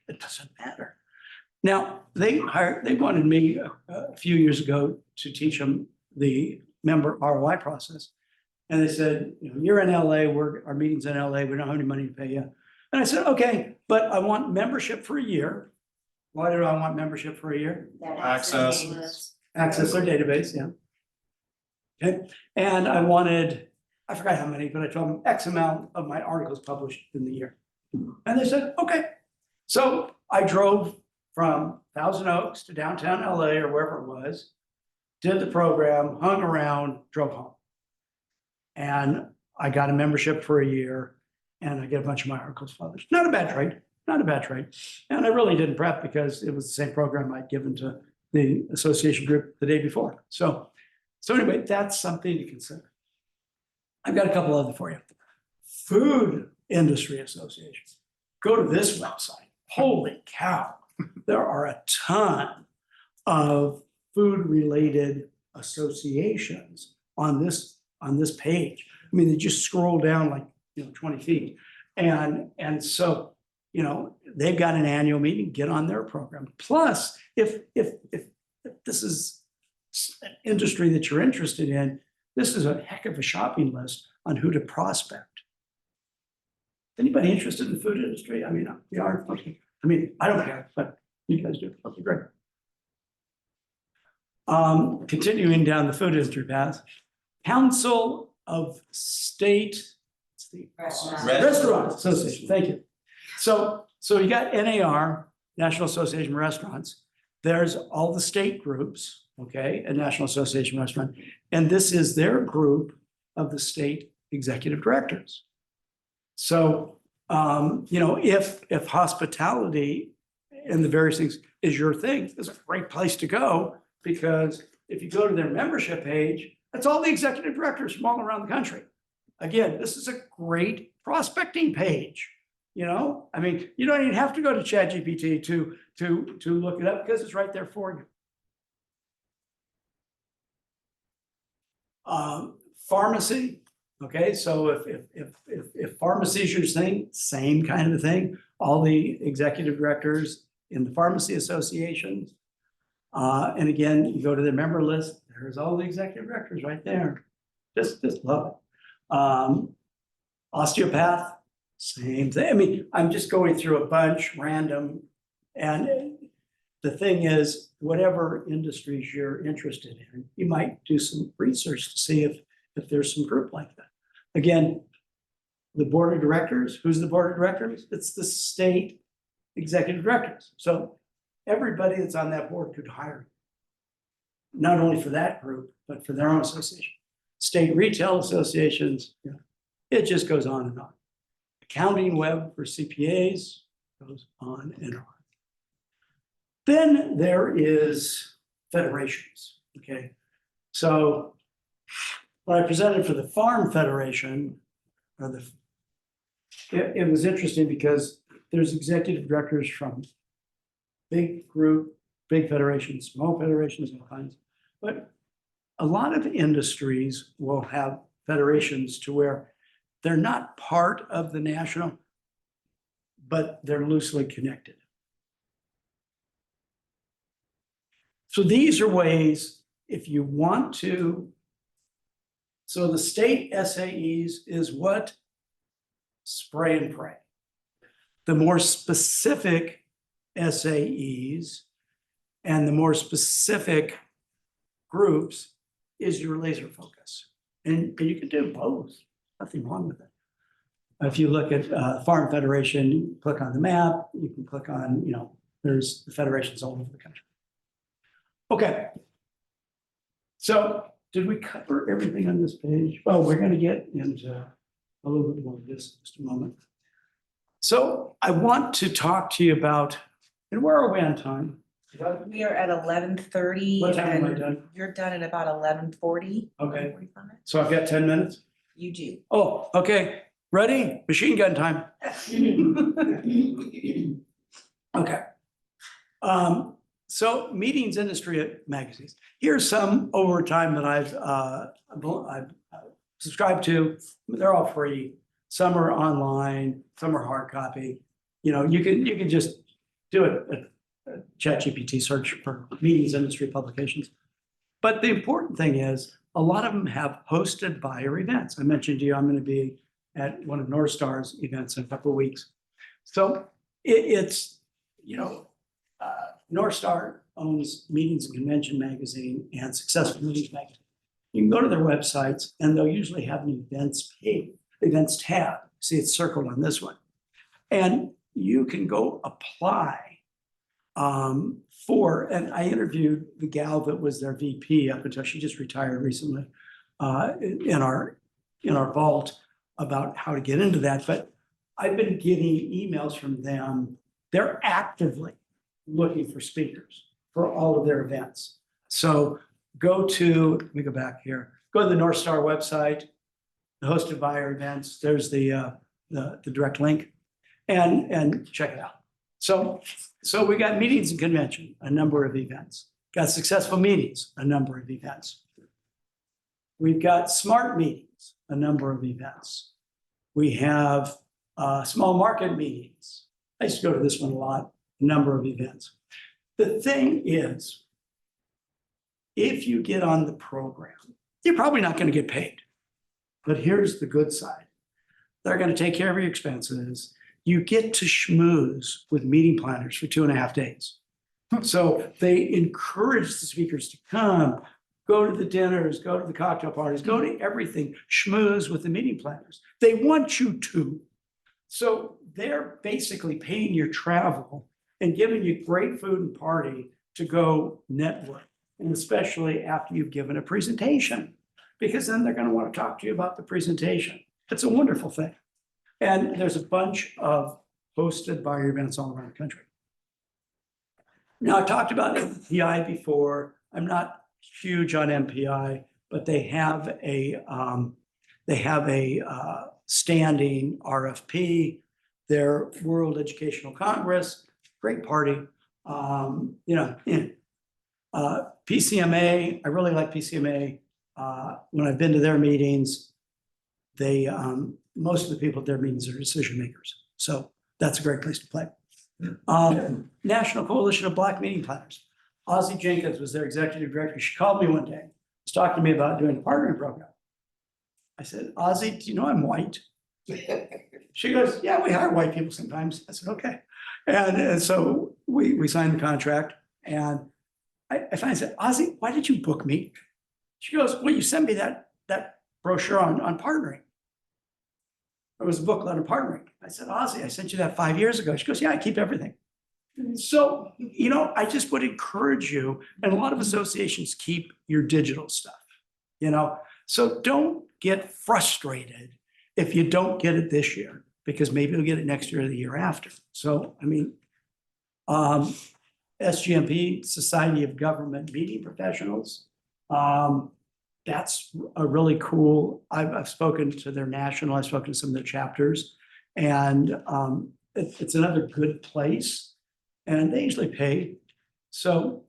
It doesn't matter. Now, they wanted me a few years ago to teach them the member ROI process. And they said, you know, you're in LA, our meeting's in LA, we don't have any money to pay you. And I said, okay, but I want membership for a year. Why do I want membership for a year? Access. Access their database, yeah. Okay, and I wanted, I forgot how many, but I told them X amount of my articles published in the year. And they said, okay. So I drove from Thousand Oaks to downtown LA or wherever it was, did the program, hung around, drove home. And I got a membership for a year and I get a bunch of my articles published. Not a bad trade, not a bad trade. And I really didn't prep because it was the same program I'd given to the association group the day before. So anyway, that's something to consider. I've got a couple other for you. Food Industry Association. Go to this website. Holy cow. There are a ton of food-related associations on this page. I mean, they just scroll down like, 20 feet. And so, they've got an annual meeting, get on their program. Plus, if this is an industry that you're interested in, this is a heck of a shopping list on who to prospect. Anybody interested in the food industry? I mean, we are. I mean, I don't care, but you guys do. Okay, great. Continuing down the food industry path, Council of State Restaurant Association. Thank you. So you got NAR, National Association of Restaurants. There's all the state groups, okay, and National Association of Restaurant, and this is their group of the state executive directors. So, if hospitality and the various things is your thing, it's a great place to go, because if you go to their membership page, That's all the executive directors from all around the country. Again, this is a great prospecting page. You know, I mean, you don't even have to go to ChatGPT to look it up because it's right there for you. Pharmacy, okay, so if pharmacy is your thing, same kind of thing. All the executive directors in the pharmacy associations. And again, you go to the member list, there's all the executive directors right there. Just love it. Osteopath, same thing. I mean, I'm just going through a bunch random. And the thing is, whatever industries you're interested in, you might do some research to see if there's some group like that. Again, the board of directors, who's the board of directors? It's the state executive directors. So everybody that's on that board could hire you. Not only for that group, but for their own association. State retail associations, you know, it just goes on and on. Accounting web for CPAs goes on and on. Then there is federations, okay? So when I presented for the Farm Federation, it was interesting because there's executive directors from big group, big federations, small federations, all kinds. But a lot of industries will have federations to where they're not part of the national, but they're loosely connected. So these are ways, if you want to, so the state SAEs is what? Spray and pray. The more specific SAEs and the more specific groups is your laser focus. And you can do both, nothing wrong with it. If you look at Farm Federation, you click on the map, you can click on, you know, there's the federations all over the country. Okay. So did we cover everything on this page? Well, we're going to get into a little bit more of this in just a moment. So I want to talk to you about, and where are we on time? We are at 11:30. What time am I and done? You're done at about 11:40. Okay. 45. So I've got 10 minutes? You do. Oh, okay. Ready? Machine gun time. Okay. So meetings industry magazines. Here's some over time that I've subscribed to. They're all free. Some are online, some are hard copy. You know, you can just do a ChatGPT search for meetings industry publications. But the important thing is a lot of them have hosted buyer events. I mentioned to you, I'm going to be at one of North Star's events in a couple of weeks. So it's, you know, North Star owns Meetings and Convention Magazine and Successful Meetings Magazine. You can go to their websites and they'll usually have an events page, events tab. See, it's circled on this one. And you can go apply and I interviewed the gal that was their VP up until she just retired recently in our vault about how to get into that. But I've been getting emails from them. They're actively looking for speakers for all of their events. So let me go back here, go to the North Star website, the hosted buyer events, there's the direct link and check it out. So we got meetings and convention, a number of events, got successful meetings, a number of events. We've got smart meetings, a number of events. We have small market meetings. I used to go to this one a lot. Number of events. The thing is, if you get on the program, you're probably not going to get paid. But here's the good side. They're going to take care of your expenses. You get to schmooze with meeting planners for 2.5 days. So they encourage the speakers to come, go to the dinners, go to the cocktail parties, go to everything, schmooze with the meeting planners. They want you to. So they're basically paying your travel and giving you great food and party to go network, and especially after you've given a presentation, because then they're going to want to talk to you about the presentation. It's a wonderful thing. And there's a bunch of hosted buyer events all around the country. Now, I talked about MPI before. I'm not huge on MPI. but they have a standing RFP. Their World Educational Congress, great party. PCMA, I really like PCMA. When I've been to their meetings, they, most of the people at their meetings are decision makers. So that's a great place to play. National Coalition of Black Meeting Planners. Ozzie Jenkins was their executive director. She called me one day, was talking to me about doing a partnering program. I said, Ozzie, do you know I'm white? She goes, yeah, we hire white people sometimes. I said, okay. And so we signed the contract, and I finally said, Ozzie, why did you book me? She goes, well, you sent me that brochure on partnering. It was a booklet on partnering. I said, Ozzie, I sent you that 5 years ago. She goes, yeah, I keep everything. So, I just would encourage you, and a lot of associations keep your digital stuff, so don't get frustrated if you don't get it this year, because maybe you'll get it next year or the year after. So, SGMP, Society of Government Meeting Professionals. That's a really cool, I've spoken to their national, I've spoken to some of their chapters, and it's another good place, and they usually pay. So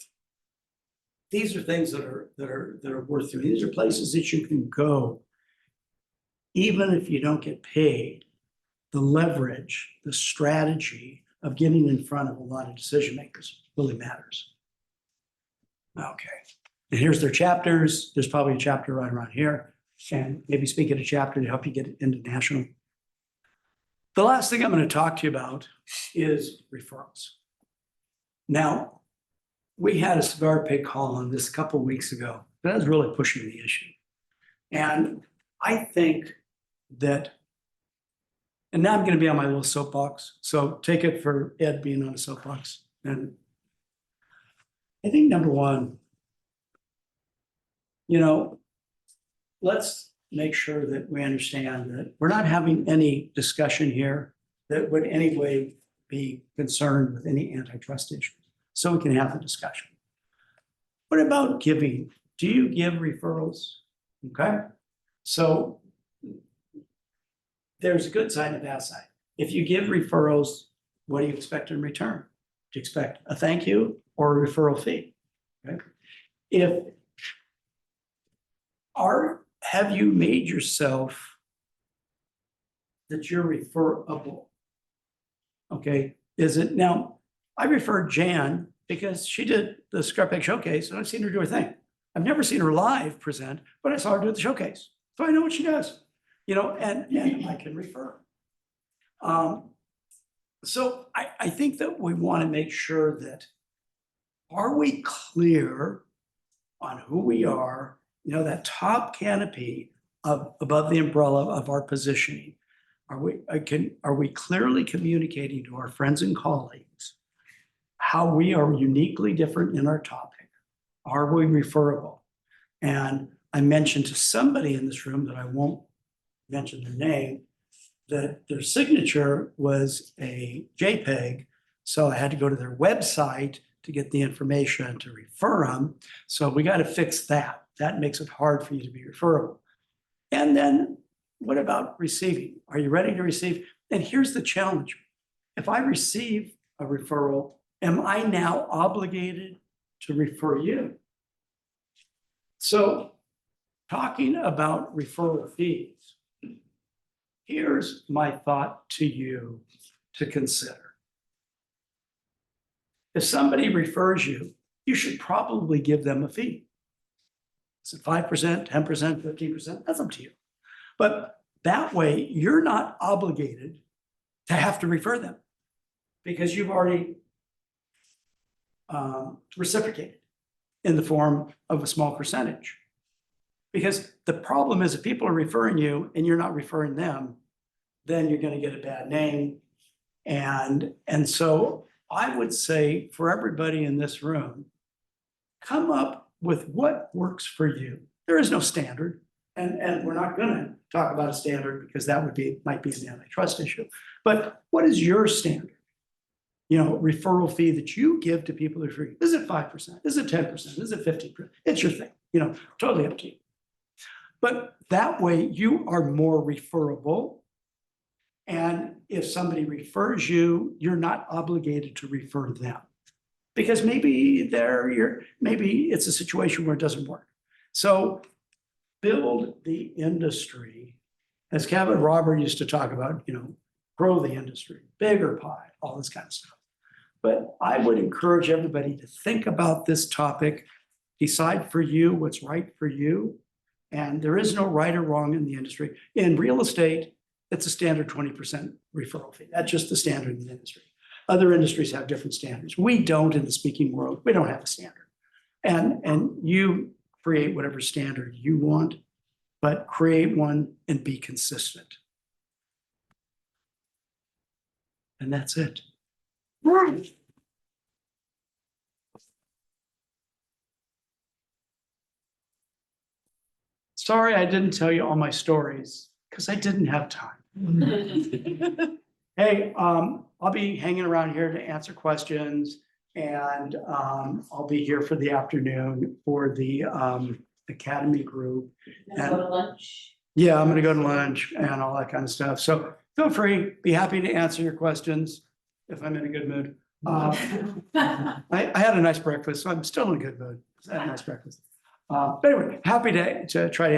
these are things that are worth doing. These are places that you can go, even if you don't get paid. The leverage, the strategy of getting in front of a lot of decision makers really matters. Okay. And here's their chapters. There's probably a chapter right around here, and maybe speak at a chapter to help you get into national. The last thing I'm going to talk to you about is referrals. Now, we had a cigar pig call on this a couple of weeks ago. That was really pushing the issue. And I think that, and now I'm going to be on my little soapbox, so take it for Ed being on a soapbox. And I think number one, let's make sure that we understand that we're not having any discussion here that would in any way be concerned with any antitrust issues. So we can have the discussion. What about giving? Do you give referrals? Okay. So there's a good side and a bad side. If you give referrals, what do you expect in return? Do you expect a thank you or a referral fee? Okay. Have you made yourself that you're referable? Okay, is it now? I referred Jan because she did the Cigar Pig Showcase, and I've seen her do her thing. I've never seen her live present, but I saw her do the showcase, so I know what she does. And I can refer. So I think that we want to make sure that, are we clear on who we are? That top canopy above the umbrella of our positioning. Are we clearly communicating to our friends and colleagues how we are uniquely different in our topic? Are we referable? And I mentioned to somebody in this room that I won't mention their name, that their signature was a JPEG. So I had to go to their website to get the information to refer them. So we got to fix that. That makes it hard for you to be referable. And then what about receiving? Are you ready to receive? And here's the challenge. If I receive a referral, am I now obligated to refer you? So talking about referral fees, here's my thought to you to consider. If somebody refers you, you should probably give them a fee. Is it 5%, 10%, 15%? That's up to you. But that way, you're not obligated to have to refer them because you've already reciprocated in the form of a small percentage. Because the problem is if people are referring you and you're not referring them, then you're going to get a bad name. And so I would say for everybody in this room, come up with what works for you. There is no standard, and we're not going to talk about a standard because that might be an antitrust issue. But what is your standard? Referral fee that you give to people who are free. Is it 5%? Is it 10%? Is it 15%? It's your thing. Totally up to you. But that way you are more referable. And if somebody refers you, you're not obligated to refer them. Because maybe maybe it's a situation where it doesn't work. So build the industry, as Kevin Robert used to talk about, grow the industry, bigger pie, all this kind of stuff. But I would encourage everybody to think about this topic, decide for you what's right for you. And there is no right or wrong in the industry. In real estate, it's a standard 20% referral fee. That's just the standard in the industry. Other industries have different standards. We don't in the speaking world. We don't have a standard. And you create whatever standard you want, but create one and be consistent. And that's it. Sorry, I didn't tell you all my stories because I didn't have time. Hey, I'll be hanging around here to answer questions and I'll be here for the afternoon for the academy group. Go to lunch. Yeah, I'm gonna go to lunch and all that kind of stuff. So feel free, be happy to answer your questions if I'm in a good mood. I had a nice breakfast, so I'm still in a good mood. I had a nice breakfast. But anyway, happy to try to answer